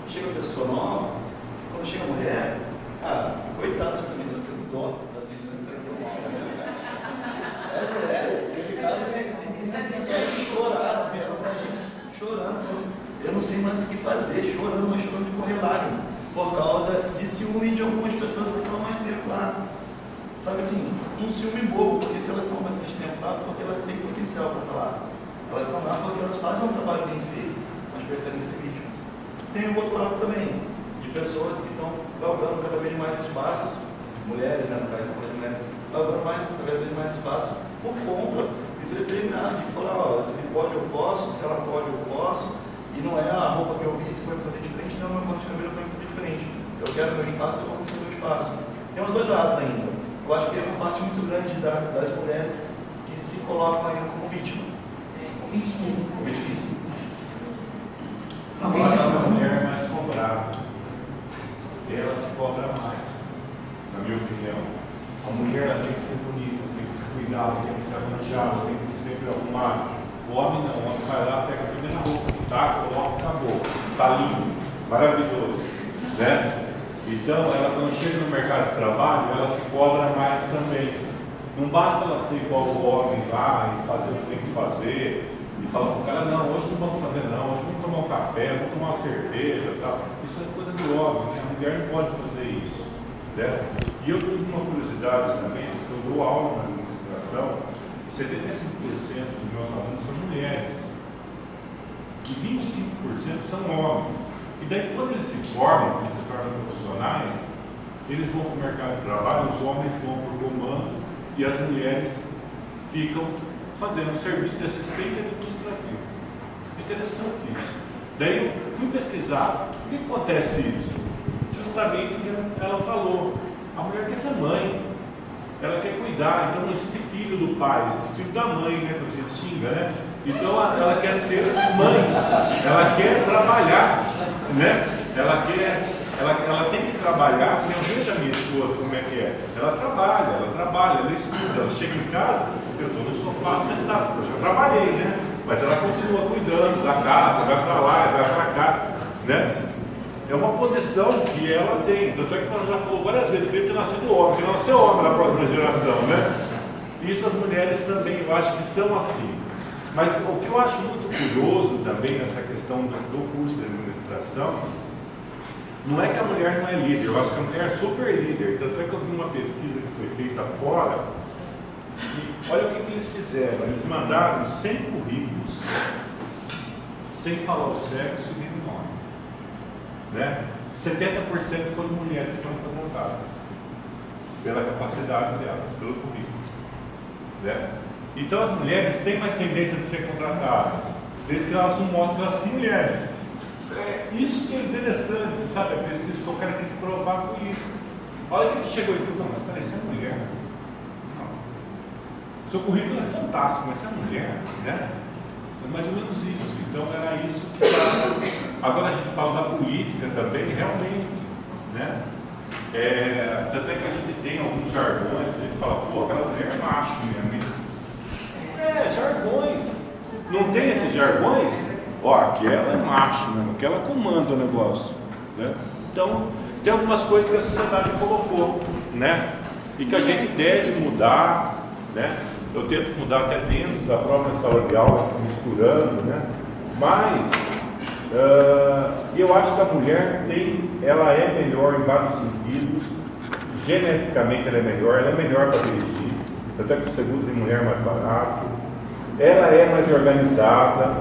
chega a pessoa nova, quando chega a mulher, cara, coitada dessa menina, eu tenho dó das meninas que estão mal. É sério, teve caso de meninas que choraram, vieram pra gente chorando, falando, eu não sei mais o que fazer, chorando, mas chorando de correr lágrima, por causa de ciúme de algumas pessoas que estão mais tempo lá. Sabe assim, um ciúme bobo, porque se elas estão bastante tempo lá, porque elas têm potencial para estar lá. Elas estão lá porque elas fazem um trabalho bem feito, mas preferem ser vítimas. Tem o outro lado também, de pessoas que estão galgando cada vez mais espaços, mulheres, né, no caso de mulheres, galgando cada vez mais espaço por conta de se determinar, de falar, ó, se ele pode eu posso, se ela pode eu posso, e não é a roupa que eu visto que vai fazer diferente, não é uma cor de cabelo que vai fazer diferente. Eu quero meu espaço, eu vou conseguir meu espaço. Tem os dois lados ainda. Eu acho que é uma parte muito grande das mulheres que se colocam ainda como vítima.
Vitimismo.
A mulher é mais cobrada. Ela se cobra mais, na minha opinião. A mulher ela tem que ser bonita, tem que se cuidar, tem que se arranjar, tem que ser sempre arrumada. O homem não, o homem vai lá, pega a primeira roupa, tá? Coloca, acabou. Tá lindo, maravilhoso, né? Então, ela quando chega no mercado de trabalho, ela se cobra mais também. Não basta ela ser igual o homem lá e fazer o que tem que fazer e falar para o cara, não, hoje não vamos fazer não, hoje vamos tomar um café, vamos tomar uma cerveja e tal. Isso é coisa do homem, né? A mulher não pode fazer isso, né? E eu tive uma curiosidade também, porque eu dou aula na administração, 75% dos meus alunos são mulheres e 25% são homens. E daí, quando eles se formam, eles se tornam profissionais, eles vão para o mercado de trabalho, os homens vão para o comando e as mulheres ficam fazendo um serviço de assistente administrativo. Interessante isso. Daí eu fui pesquisar. Por que acontece isso? Justamente o que ela falou. A mulher quer ser mãe. Ela quer cuidar. Então não existe filho do pai, existe filho da mãe, né? Que a gente xinga, né? Então ela quer ser mãe. Ela quer trabalhar, né? Ela tem que trabalhar. Eu vejo a minha esposa como é que é. Ela trabalha, ela estuda. Ela chega em casa, eu estou no sofá sentado. Eu já trabalhei, né? Mas ela continua cuidando da casa, vai para lá, vai para cá, né? É uma posição que ela tem. Tanto é que ela já falou várias vezes que ele tem nascido homem, que não nasceu homem na próxima geração, né? Isso as mulheres também, eu acho que são assim. Mas o que eu acho muito curioso também nessa questão do curso de administração, não é que a mulher não é líder, eu acho que a mulher é super líder. Tanto é que eu vi uma pesquisa que foi feita fora, e olha o que eles fizeram. Eles mandaram 100 currículos, sem falar o sexo e nem o nome, né? 70% foram mulheres que foram contratadas, pela capacidade delas, pelo currículo, né? Então as mulheres têm mais tendência de ser contratadas, desde que elas não mostrem que elas são mulheres. Isso que é interessante, sabe? A pesquisa que o cara quis provar foi isso. A hora que ele chegou e falou, mas parece mulher. Não. Seu currículo é fantástico, mas você é mulher, né? É mais ou menos isso. Então era isso que estava. Agora a gente fala da política também, realmente, né? Tanto é que a gente tem alguns jargões que a gente fala, pô, aquela mulher é macho, né? Jargões. Não tem esses jargões? Ó, aquela é macho, né? Aquela comanda o negócio, né? Então, tem algumas coisas que a sociedade colocou, né? E que a gente deve mudar, né? Eu tento mudar até dentro da própria sala de aula, misturando, né? Mas, eu acho que a mulher ela é melhor em vários sentidos. Geneticamente ela é melhor para dirigir. Até que o seguro de mulher é mais barato, ela é mais organizada,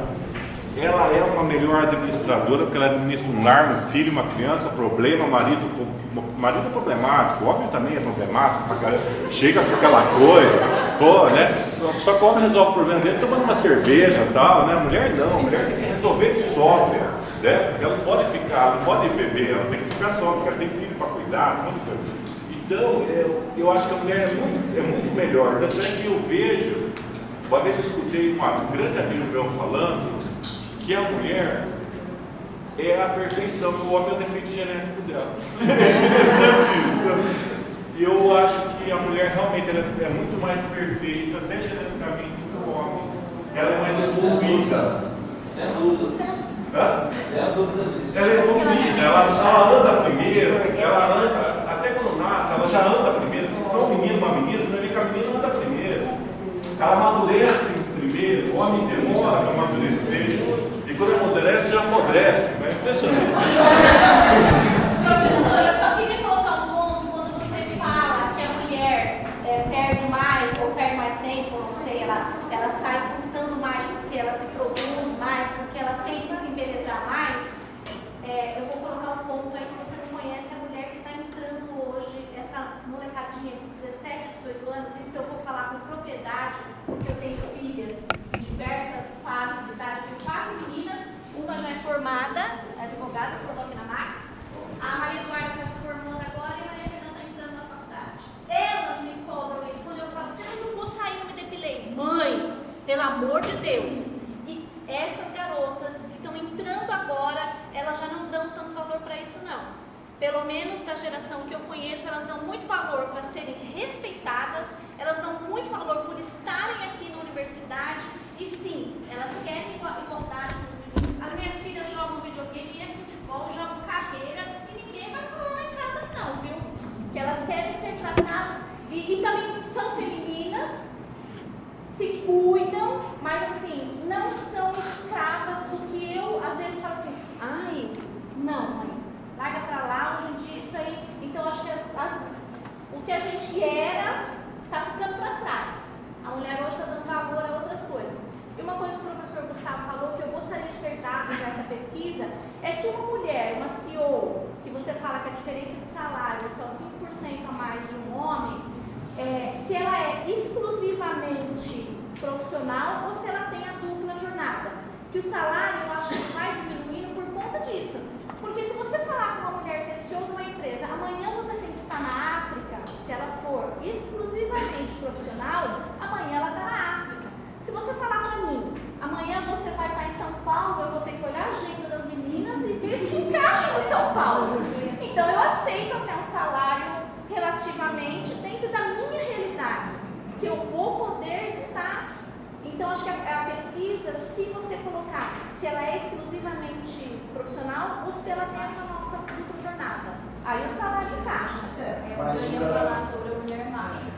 ela é uma melhor administradora, porque ela administra um lar, um filho, uma criança, problema, marido é problemático, o homem também é problemático, chega com aquela coisa, pô, né? Só que o homem resolve o problema dele tomando uma cerveja e tal, né? Mulher não, a mulher tem que resolver que sofre, né? Porque ela não pode ficar, não pode beber, ela tem que ficar só, porque ela tem filho para cuidar, então, eu acho que a mulher é muito melhor. Tanto é que eu vejo Uma vez eu escutei um grande amigo meu falando que a mulher é a perfeição, e o homem é o defeito genético dela. E eu acho que a mulher realmente ela é muito mais perfeita, até geneticamente, do que o homem. Ela é mais evoluída.
É dúvida.
Hã?
É a dúvida disso.
Ela é evoluída, ela anda primeiro, ela anda, até quando nasce, ela já anda primeiro. Se for um menino, uma menina, você vai ver que a menina anda primeiro. Ela amadurece primeiro, o homem demora para amadurecer. E quando amadurece, já apodrece. É impressionante.
Professor, eu só queria colocar um ponto quando você fala que a mulher perde mais, ou perde mais tempo, não sei, ela sai custando mais porque ela se produz mais, porque ela tem que se embelezar mais. Eu vou colocar um ponto aí que você não conhece, a mulher que está entrando hoje, essa molecadinha de 17, 18 anos, isso eu vou falar com propriedade, porque eu tenho filhas em diversas fases de idade, eu tenho 4 meninas, uma já é formada, advogada, se formou aqui na Max, a Maria Eduarda está se formando agora e a Maria Fernanda está entrando na faculdade. Elas me cobram isso quando eu falo assim, eu não vou sair, não me depilei. Mãe, pelo amor de Deus. E essas garotas que estão entrando agora, elas já não dão tanto valor para isso não. Pelo menos da geração que eu conheço, elas dão muito valor para serem respeitadas, elas dão muito valor por estarem aqui na universidade e sim, elas querem igualdade com os meninos. As minhas filhas jogam videogame, é futebol, jogam carreira e ninguém vai falar lá em casa não, viu? Que elas querem ser tratadas e também são femininas, se cuidam, mas assim, não são escravas do que eu às vezes falo assim, ai, não, mãe, larga pra lá, hoje em dia isso aí. Então acho que o que a gente era está ficando para trás. A mulher hoje está dando valor a outras coisas. E uma coisa que o professor Gustavo falou, que eu gostaria de perguntar nessa pesquisa, é se uma mulher, uma CEO, que você fala que a diferença de salário é só 5% a mais de um homem, se ela é exclusivamente profissional ou se ela tem a dupla jornada. Que o salário, eu acho que vai diminuindo por conta disso. Porque se você falar com uma mulher que é CEO de uma empresa, amanhã você tem que estar na África, se ela for exclusivamente profissional, amanhã ela está na África. Se você falar para mim, amanhã você vai estar em São Paulo, eu vou ter que olhar a agenda das meninas e ver se encaixa no São Paulo. Então eu aceito até um salário relativamente dentro da minha realidade. Se eu vou poder estar... Então acho que a pesquisa, se você colocar se ela é exclusivamente profissional ou se ela tem essa nossa dupla jornada, aí o salário encaixa.
Mas
eu ia falar sobre a mulher mágica.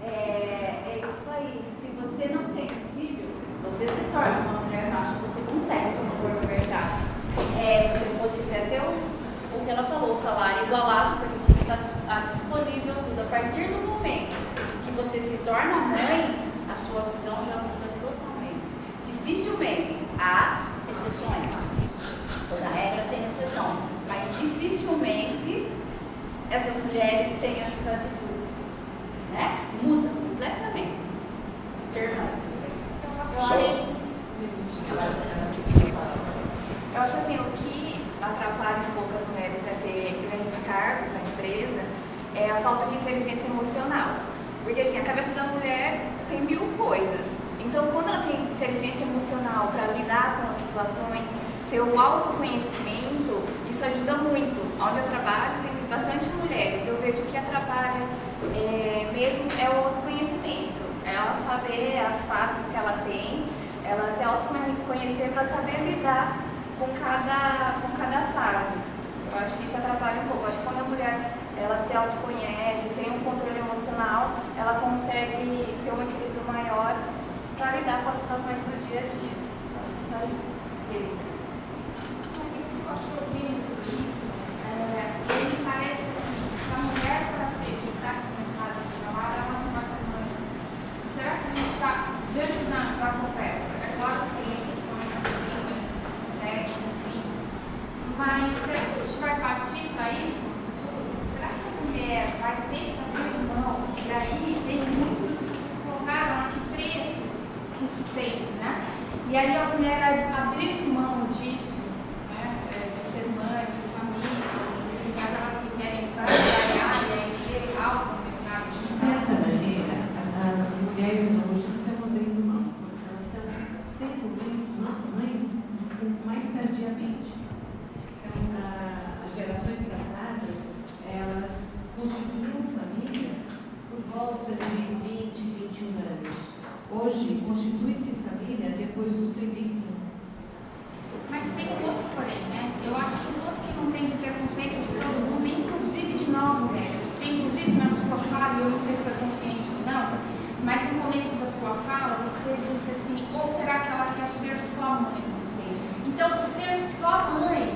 É isso aí. Se você não tem filho, você se torna uma mulher mágica, você consegue se pôr no mercado. Você pode ter até o que ela falou, o salário igualado, porque você está disponível tudo. A partir do momento que você se torna mãe, a sua visão já muda totalmente. Dificilmente há exceções. Toda regra tem exceção. Mas dificilmente essas mulheres têm essas atitudes. Né? Muda completamente. Ser irmã.
Eu acho assim, o que atrapalha um pouco as mulheres a ter grandes cargos na empresa é a falta de inteligência emocional. Porque assim, a cabeça da mulher tem 1000 coisas. Então, quando ela tem inteligência emocional para lidar com as situações, ter o autoconhecimento, isso ajuda muito. Onde eu trabalho tem bastante mulheres. Eu vejo que atrapalha mesmo é o autoconhecimento. Ela saber as fases que ela tem, ela se autoconhecer para saber lidar com cada fase. Eu acho que isso atrapalha um pouco. Eu acho que quando a mulher ela se autoconhece, tem um controle emocional, ela consegue ter um equilíbrio maior para lidar com as situações do dia a dia. Eu acho que isso ajuda.
Eu acho que eu vi muito isso, e ele parece assim, que a mulher para estar no mercado de trabalho, ela não vai ser mãe. Será que a gente está diante da conversa? É claro que tem exceções, tem mães que não conseguem, enfim. Mas será que a gente vai partir para isso? Será que a mulher vai ter que abrir mão? E aí vem muito do que vocês colocaram, que preço que se tem, né? E aí a mulher abrir mão disso, né? De ser mãe, de família, de aquelas que querem trabalhar e aí ter algo no mercado.
De certa maneira, as mulheres hoje estão
sua fala, e eu não sei se foi consciente ou não, mas no começo da sua fala, você disse assim, ou será que ela quer ser só mãe? Então, ser só mãe,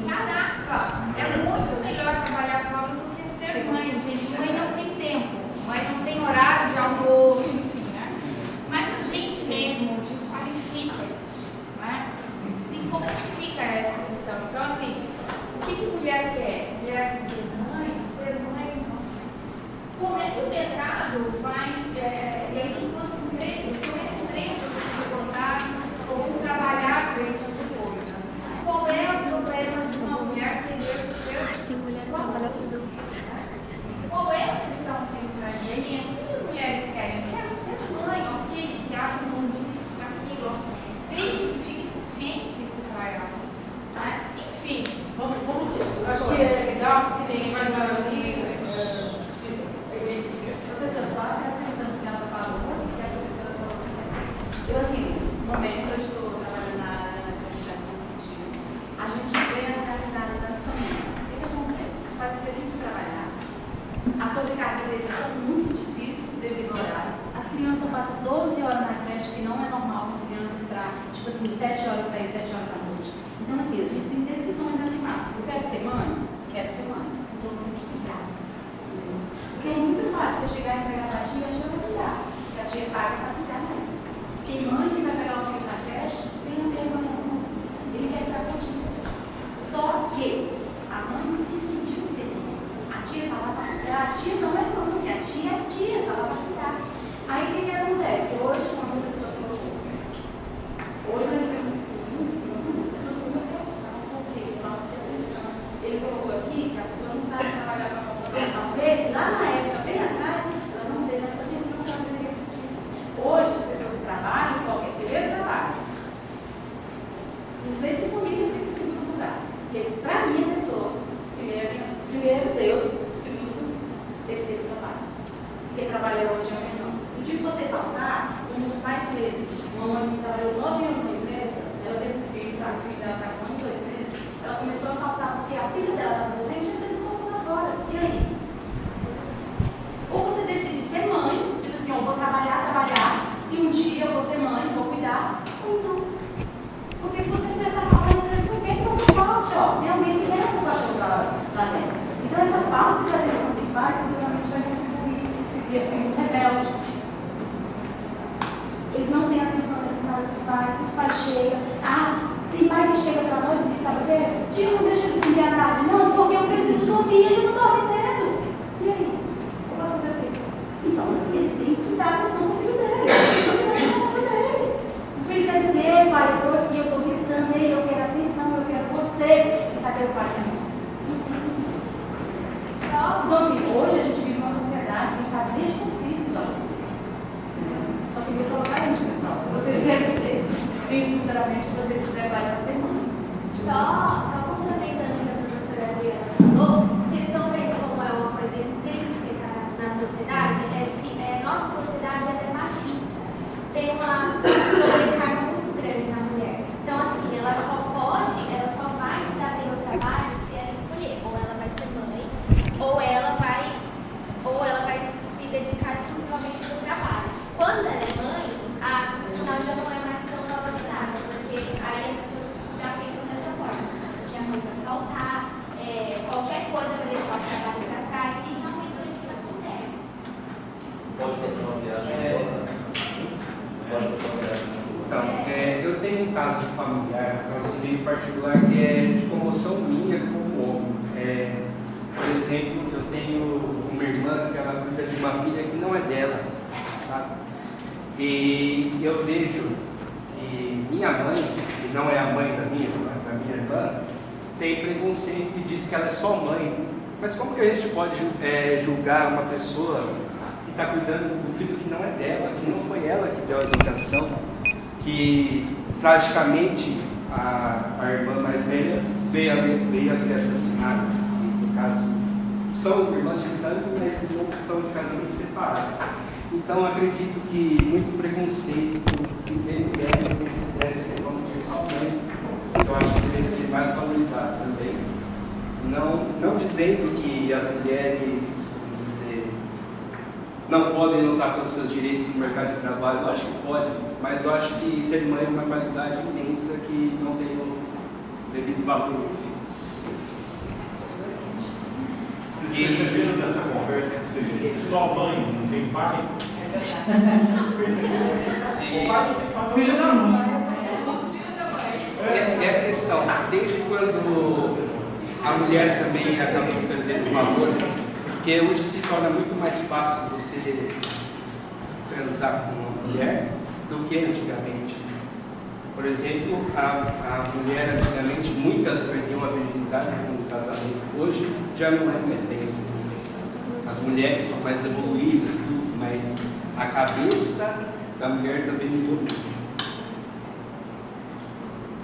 caraca, é muito melhor trabalhar fora do que ser mãe, gente. Mãe não tem tempo, mãe não tem horário de almoço, enfim, né? Mas a gente mesmo desqualifica isso, né? E como é que fica essa questão? Então, assim, o que mulher quer? Mulher quer ser mãe, como é que o letrado vai, e aí não fosse empresa, como é que a empresa vai se comportar ou trabalhar com esse tipo de coisa? Qual é o problema de uma mulher querer ser mulher trabalhar tudo? Qual é a questão que entraria aí? O que as mulheres querem? Quero ser mãe, ok, se abre mão disso, daquilo, desde que fique consciente isso para ela. Né? Enfim, vamos discutir.
Acho que é legal porque tem mais uma assim.
Professora, só acrescentando o que ela falou, que a professora falou também. Eu, assim, no momento eu estou trabalhando na área da educação infantil. A gente vê a realidade das famílias. O que acontece? Os pais precisam trabalhar. A sobrecarga deles são muito difíceis devido ao horário. As crianças passam 12 horas na creche, que não é normal uma criança entrar, tipo assim, 7 horas e sair 7 horas da noite. Então, assim, a gente tem decisões animadas. Eu quero ser mãe? Quero ser mãe. Então, eu tenho que cuidar. Porque é muito fácil você chegar e entregar a tia, a tia vai cuidar. Porque a tia paga para cuidar mesmo. Tem mãe que vai pegar o filho na creche, tem a irmã na mão. Ele quer ficar com a tia. Só que a mãe decidiu ser mãe. A tia está lá para cuidar. A tia não é mãe, a tia está lá para cuidar. Aí o que acontece? Hoje, quando a pessoa colocou, hoje muitas pessoas com depressão, porque falta de atenção. Ele colocou aqui que a pessoa não sabe trabalhar com a emoção. Talvez, lá na época, bem atrás, ela não teve essa atenção que ela deveria ter. Hoje, as pessoas que trabalham, qualquer primeiro trabalho. Não sei se família fica em segundo lugar. Porque, para mim, a pessoa, primeiro Deus, segundo, terceiro trabalho. Porque trabalhar hoje é melhor. No dia que você faltar, um dos pais meses, uma mãe que trabalhou 9 anos na empresa, ela teve um filho, o filho dela está com 1, 2 meses, ela começou a faltar porque a filha dela estava doente e a empresa colocou lá fora. E aí? Ou você decide ser mãe, tipo assim, eu vou trabalhar, e um dia eu vou ser mãe, vou cuidar, ou não. Porque se você começar a falar, não quer que você falte, ó, tem alguém que quer que você lá dentro. Então essa falta de atenção dos pais, seguramente vai contribuir, se cria filhos rebeldes. Eles não têm a atenção necessária dos pais, os pais chegam, tem pai que chega para nós e diz, sabe o quê? Tio, não deixa ele dormir à tarde, não, porque eu preciso dormir, ele não dorme cedo. E aí? Eu posso fazer o quê? Então, assim, ele tem que dar atenção pro filho dele. O filho quer dizer, pai, eu estou aqui, eu estou gritando, eu quero atenção, eu quero você. E cadê o pai? Então, assim, hoje a gente vive uma sociedade que está desconhecida, olhos. Só que eu vou colocar isso, pessoal. Se vocês querem ser, futuramente vocês se preparem para ser mãe.
Só complementando o que a professora Adriana falou, vocês estão vendo como é uma coisa intrínseca na sociedade? Nossa sociedade é machista. Tem uma sobrecarga muito grande na mulher. Então, assim, ela só vai se dar bem no trabalho se ela escolher. Ou ela vai ser mãe, ou ela vai se dedicar exclusivamente ao trabalho. Quando ela é mãe, a profissional já não é mais tão valorizada, porque aí as pessoas já pensam dessa forma. Minha mãe vai faltar, qualquer coisa vai deixar o trabalho para trás, e realmente isso acontece.
Pode fazer uma viagem?
Então, eu tenho um caso familiar, um caso meio particular, que é de comoção minha como homem. Por exemplo, eu tenho uma irmã que ela cuida de uma filha que não é dela, sabe? E eu vejo que minha mãe, que não é a mãe da minha irmã, tem preconceito e diz que ela é só mãe. Mas como que a gente pode julgar uma pessoa que está cuidando do filho que não é dela, que não foi ela que deu a educação, que tragicamente a irmã mais velha veio a ser assassinada? E, no caso, são irmãs de sangue, mas não estão de casamento separados. Então, acredito que muito preconceito que tem essa questão de ser só mãe, eu acho que deveria ser mais valorizado também. Não não dizendo que as mulheres, vamos dizer, não podem lutar pelos seus direitos no mercado de trabalho. Eu acho que pode, mas eu acho que ser mãe é uma qualidade imensa que não tem o devido valor.
Vocês perceberam nessa conversa que você disse, só mãe, não tem pai?
Filho da mãe.
É a questão, desde quando a mulher também acaba perdendo valor, porque hoje se torna muito mais fácil você transar com uma mulher do que antigamente. Por exemplo, a mulher antigamente, muitas perdiam a virgindade no casamento. Hoje já não é mais bem assim. As mulheres são mais evoluídas, tudo, mas a cabeça da mulher também mudou.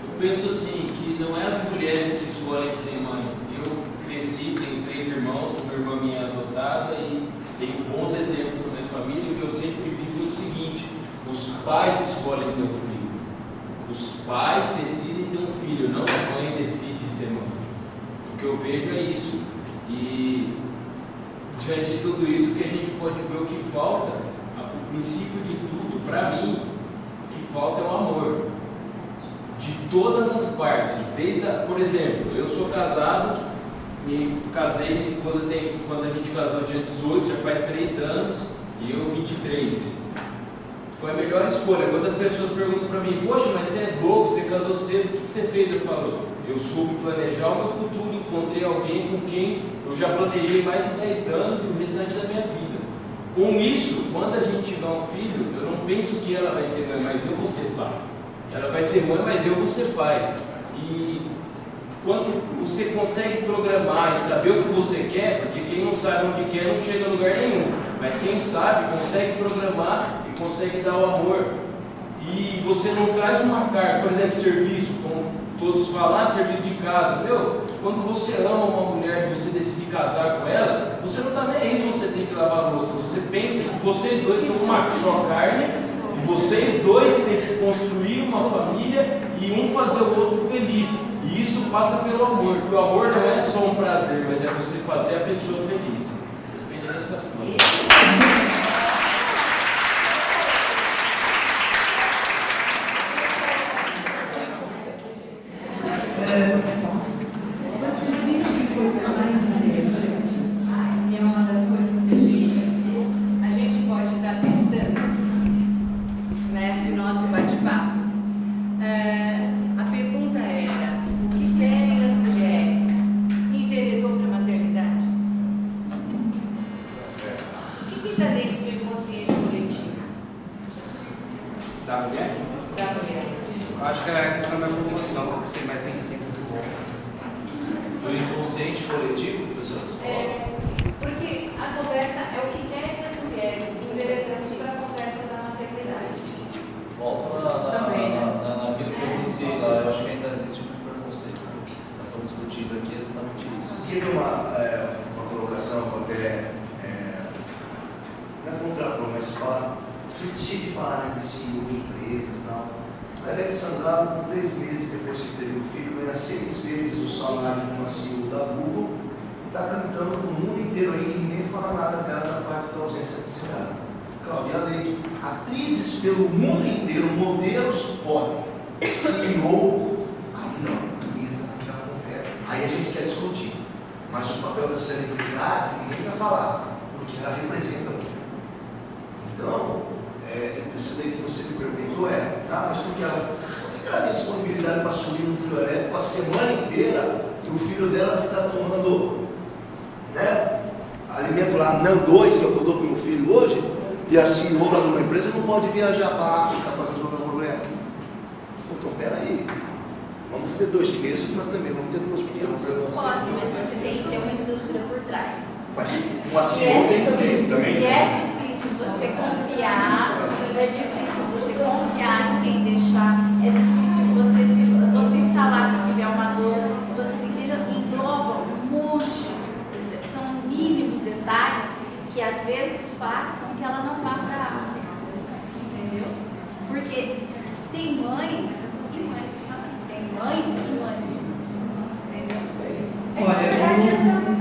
Eu penso assim, que não é as mulheres que escolhem ser mãe. Eu cresci, tenho 3 irmãos, uma irmã minha adotada e tenho bons exemplos na minha família. O que eu sempre vi foi o seguinte: os pais escolhem ter um filho. Os pais decidem ter um filho, não a mãe decide ser mãe. O que eu vejo é isso. E diante de tudo isso, que a gente pode ver o que falta, o princípio de tudo, para mim, o que falta é o amor. De todas as partes, por exemplo, eu sou casado, me casei, minha esposa tem, quando a gente casou dia 18, já faz 3 anos, e eu 23. Foi a melhor escolha. Quando as pessoas perguntam para mim, poxa, mas você é louco, você casou cedo, o que você fez? Eu falo, eu soube planejar o meu futuro, encontrei alguém com quem eu já planejei mais de 10 anos e o restante da minha vida. Com isso, quando a gente tiver um filho, eu não penso que ela vai ser mãe, mas eu vou ser pai. Ela vai ser mãe, mas eu vou ser pai. E quando você consegue programar e saber o que você quer, porque quem não sabe onde quer não chega a lugar nenhum, mas quem sabe consegue programar e consegue dar o amor. E você não traz uma carga, por exemplo, serviço, como todos falam, serviço de casa. Quando você ama uma mulher e você decide casar com ela, você não está nem aí se você tem que lavar a louça. Você pensa que vocês dois são uma só carne e vocês dois têm que construir uma família e um fazer o outro feliz. E isso passa pelo amor, porque o amor não é só um prazer, mas é você fazer a pessoa feliz. Eu penso dessa forma.
Vocês viram que coisa mais interessante? E é uma das coisas que a gente pode estar pensando nesse nosso bate-papo. A pergunta era: o que querem as mulheres? Enveredou para a maternidade? O que está dentro do inconsciente coletivo?
Da mulher?
Da mulher.
Eu acho que é a questão da promoção, para ser mais sensível.
Do inconsciente coletivo, professor?
Porque a conversa é o que querem as mulheres, enveredamos para a conversa da maternidade.
Volta na vida que eu iniciei lá, eu acho que ainda existe muito preconceito. Nós estamos discutindo aqui exatamente isso.
Teve uma colocação até, não é contrapor, mas fala, a gente chega de falar, né, de CEO de empresas e tal. A Ivete Sangalo, com 3 meses depois que teve o filho, ganha 6 vezes o salário de uma CEO da Google, e está cantando no mundo inteiro aí, e ninguém fala nada dela da parte da ausência de cigarro. Cláudia Leite, atrizes pelo mundo inteiro, modelos podem, CEO, aí não, aí entra naquela conversa. Aí a gente quer discutir, mas o papel das celebridades ninguém vai falar, porque ela representa muito. Então, isso daí que você me perguntou mas por que ela tem disponibilidade para subir no trio elétrico a semana inteira e o filho dela ficar tomando, alimento lá, NAN 2, que é o que eu dou para o meu filho hoje, e assim, ou lá numa empresa, não pode viajar para a África para resolver o problema. Então, peraí, vamos ter 2 meses, mas também vamos ter 2 crianças.
Pode, mas você tem que ter uma estrutura por trás.
Mas o assim tem que ter também.
E é difícil você confiar, é difícil você confiar em quem deixar, é difícil você instalar se tiver uma dor, você engloba um monte de coisas, são mínimos detalhes que às vezes faz com que ela não vá para a África, entendeu? Porque tem mães e mães, tem mãe e mães, entendeu?
Olha,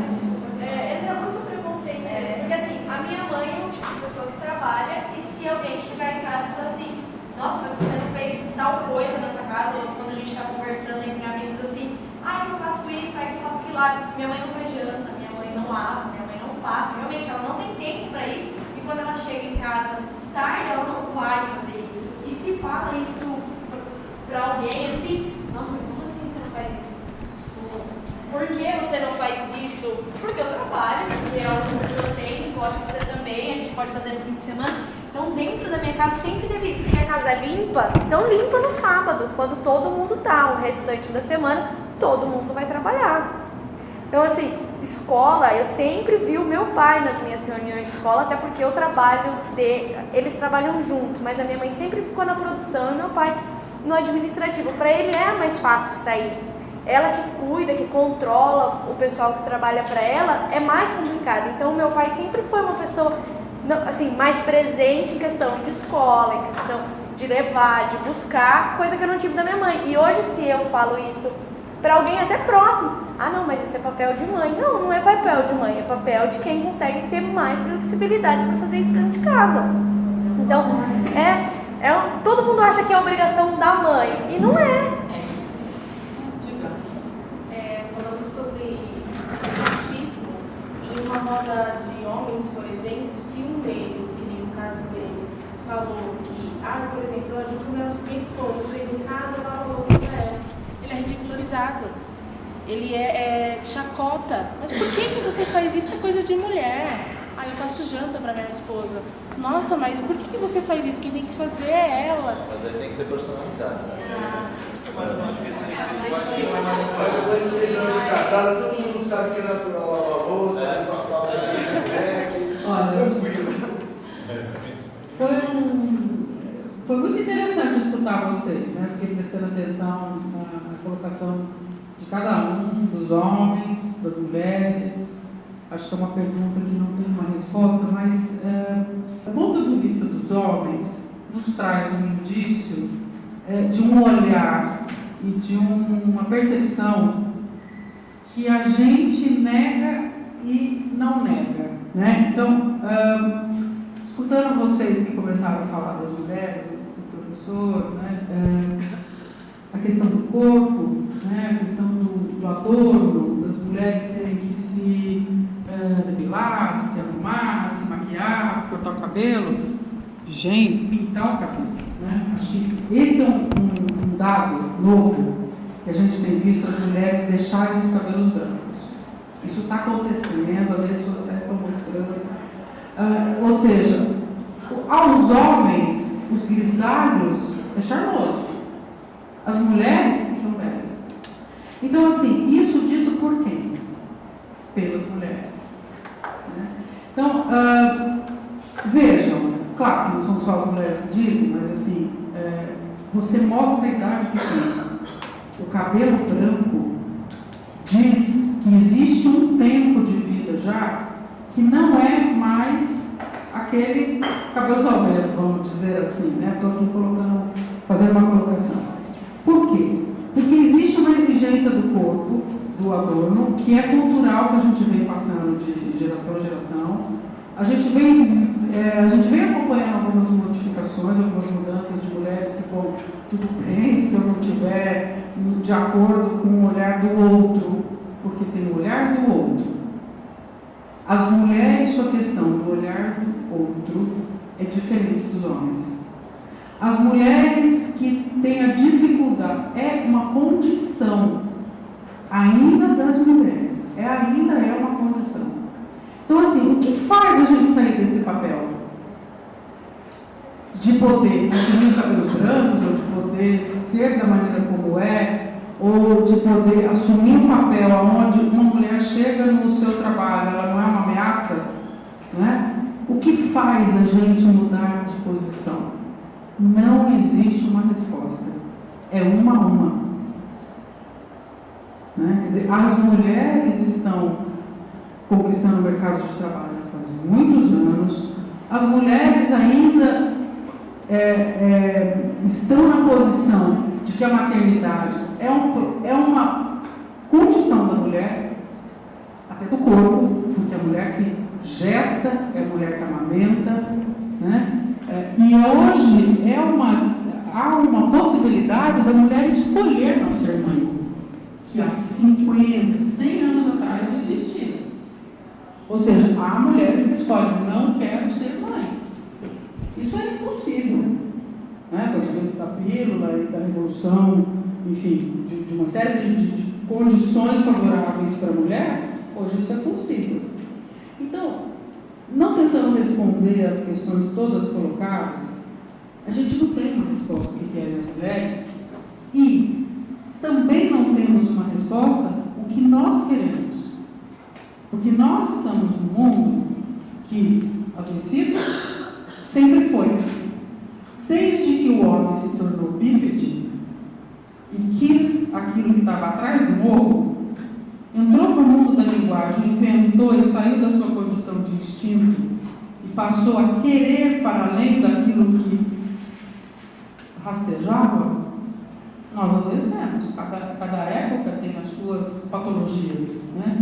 trabalho. Minha mãe não faz janta, minha mãe não lava, minha mãe não passa. Realmente, ela não tem tempo para isso. E quando ela chega em casa tarde, ela não vai fazer isso. E se fala isso para alguém assim, nossa, mas como assim você não faz isso? Por que você não faz isso? Porque eu trabalho, porque a outra pessoa tem, pode fazer também, a gente pode fazer no fim de semana. Então, dentro da minha casa sempre teve isso. Minha casa é limpa, então limpa no sábado, quando todo mundo tá. O restante da semana, todo mundo vai trabalhar. Então, assim, escola, eu sempre vi o meu pai nas minhas reuniões de escola, até porque eu trabalho, eles trabalham junto, mas a minha mãe sempre ficou na produção e meu pai no administrativo. Para ele é mais fácil sair. Ela que cuida, que controla o pessoal que trabalha para ela, é mais complicado. Então, meu pai sempre foi uma pessoa, assim, mais presente em questão de escola, em questão de levar, de buscar, coisa que eu não tive da minha mãe. E hoje, se eu falo isso para alguém até próximo, ah, não, mas isso é papel de mãe. Não, não é papel de mãe, é papel de quem consegue ter mais flexibilidade para fazer isso dentro de casa. Então, todo mundo acha que é obrigação da mãe, e não é.
Falando sobre machismo, em uma roda de homens, por exemplo, se um deles, que nem no caso dele, falou que, por exemplo, eu ajudo minha esposa, eu chego em casa e lavo a louça pra ela. Ele é ridicularizado. Ele é chacota. Mas por que você faz isso? Isso é coisa de mulher. Eu faço janta pra minha esposa. Nossa, mas por que você faz isso? Quem tem que fazer é ela.
Mas aí tem que ter personalidade, né?
Mas eu acho que isso
eu acho que isso é uma
Depois de 3 anos de casada, todo mundo sabe que é natural lavar a louça, limpar a fralda de moleque. Tranquilo.
Foi muito interessante escutar vocês, né? Fiquei prestando atenção na colocação de cada um, dos homens, das mulheres. Acho que é uma pergunta que não tem uma resposta, mas do ponto de vista dos homens, nos traz um indício de um olhar e de uma percepção que a gente nega e não nega, né? Então, escutando vocês que começaram a falar das mulheres, do professor, né? A questão do corpo, né? A questão do adorno, das mulheres terem que se depilar, se arrumar, se maquiar, cortar o cabelo, gente, pintar o cabelo, né? Acho que esse é um dado novo que a gente tem visto as mulheres deixarem os cabelos brancos. Isso está acontecendo, as redes sociais estão mostrando. Ou seja, aos homens, os grisalhos é charmoso. As mulheres ficam velhas. Então, assim, isso dito por quem? Pelas mulheres. Né? Então, vejam, claro que não são só as mulheres que dizem, mas assim, você mostra a idade que tem. O cabelo branco diz que existe um tempo de vida já que não é mais aquele cabelo salveiro, vamos dizer assim, né? Estou aqui fazendo uma colocação. Por quê? Porque existe uma exigência do corpo, do adorno, que é cultural, que a gente vem passando de geração em geração. A gente vem acompanhando algumas modificações, algumas mudanças de mulheres que, pô, tudo bem se eu não estiver de acordo com o olhar do outro, porque tem o olhar do outro. As mulheres, sua questão do olhar do outro é diferente dos homens. As mulheres que têm a dificuldade, é uma condição ainda das mulheres, ainda é uma condição. Então, assim, o que faz a gente sair desse papel? De poder assumir os cabelos brancos, ou de poder ser da maneira como é, ou de poder assumir um papel onde uma mulher chega no seu trabalho, ela não é uma ameaça, né? O que faz a gente mudar de posição? Não existe uma resposta. É uma a uma. Né? Quer dizer, as mulheres estão conquistando o mercado de trabalho faz muitos anos. As mulheres ainda estão na posição de que a maternidade é uma condição da mulher, até do corpo, porque a mulher que gesta é a mulher que amamenta, né? E hoje há uma possibilidade da mulher escolher não ser mãe. que há 50, 100 anos atrás não existia. Ou seja, há mulheres que escolhem, não quero ser mãe. Isso é impossível. Né? Com o advento da pílula e da revolução, enfim, de uma série de condições favoráveis para a mulher, hoje isso é possível. Então, não tentando responder as questões todas colocadas, a gente não tem uma resposta do que querem as mulheres e também não temos uma resposta o que nós queremos. Porque nós estamos num mundo que adoecido sempre foi. Desde que o homem se tornou bípede e quis aquilo que estava atrás do morro, entrou para o mundo da linguagem, inventou e saiu da sua condição de instinto e passou a querer para além daquilo que rastejava, nós adoecemos. Cada época tem as suas patologias, né?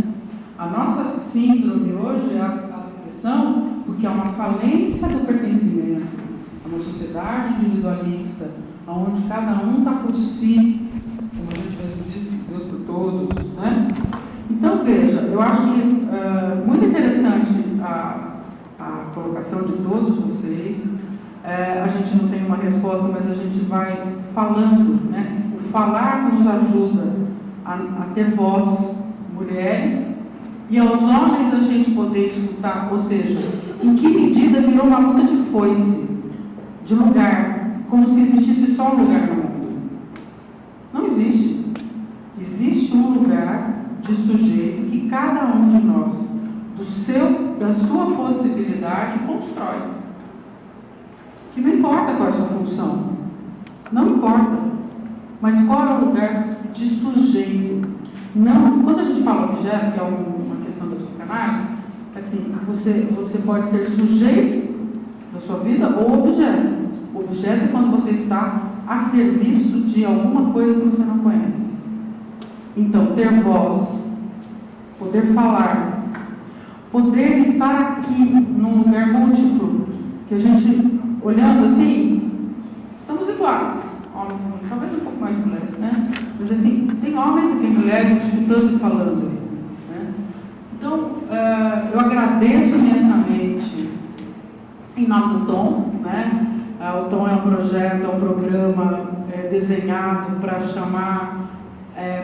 A nossa síndrome hoje é a depressão, porque há uma falência do pertencimento, é uma sociedade individualista, onde cada um está por si, como a gente mesmo diz, Deus por todos, né? Então, veja, eu acho que muito interessante a colocação de todos vocês. A gente não tem uma resposta, mas a gente vai falando, né? O falar nos ajuda a ter voz, mulheres, e aos homens a gente poder escutar, ou seja, em que medida virou uma luta de foice, de lugar, como se existisse só um lugar no mundo. Não existe. Existe um lugar de sujeito que cada um de nós, da sua possibilidade, constrói. Que não importa qual é a sua função, não importa, mas qual é o lugar de sujeito. Não, quando a gente fala objeto, que é uma questão da psicanálise, assim, você pode ser sujeito da sua vida ou objeto. O objeto é quando você está a serviço de alguma coisa que você não conhece. Então, ter voz, poder falar, poder estar aqui num lugar múltiplo, que a gente, olhando assim, estamos iguais, homens e mulheres, talvez um pouco mais mulheres, né? Mas assim, tem homens e tem mulheres escutando e falando, né? Então, eu agradeço imensamente em nome do Tom, né? O Tom é um projeto, é um programa desenhado para chamar,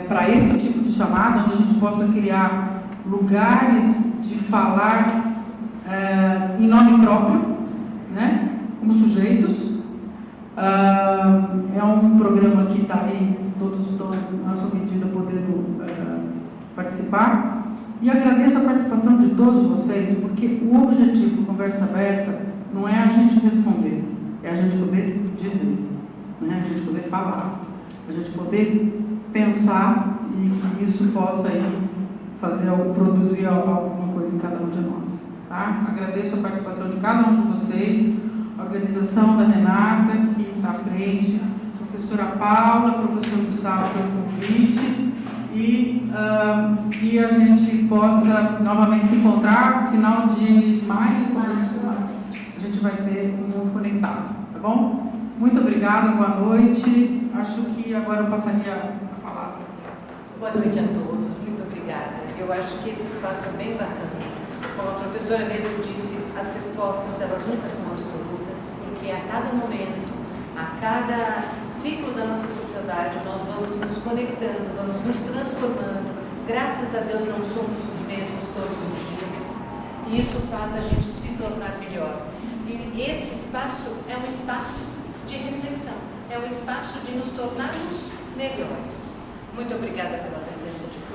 para esse tipo de chamada, onde a gente possa criar lugares de falar em nome próprio, né? Como sujeitos. É um programa que está aí, todos estão na sua medida podendo participar. E agradeço a participação de todos vocês, porque o objetivo da conversa aberta não é a gente responder, é a gente poder dizer, né? A gente poder falar, a gente poder pensar e que isso possa aí produzir alguma coisa em cada um de nós. Tá? Agradeço a participação de cada um de vocês, a organização da Renata, que está à frente, a professora Paula, o professor Gustavo pelo convite, e que a gente possa novamente se encontrar no final de maio, a gente vai ter um mundo conectado, tá bom? Muito obrigada, boa noite. Acho que agora eu passaria a palavra.
Boa noite a todos, muito obrigada. Eu acho que esse espaço é bem bacana. Como a professora mesmo disse, as respostas elas nunca são absolutas, porque a cada momento, a cada ciclo da nossa sociedade, nós vamos nos conectando, vamos nos transformando. Graças a Deus não somos os mesmos todos os dias. E isso faz a gente se tornar melhor. E esse espaço é um espaço de reflexão, é um espaço de nos tornarmos melhores. Muito obrigada pela presença de vocês.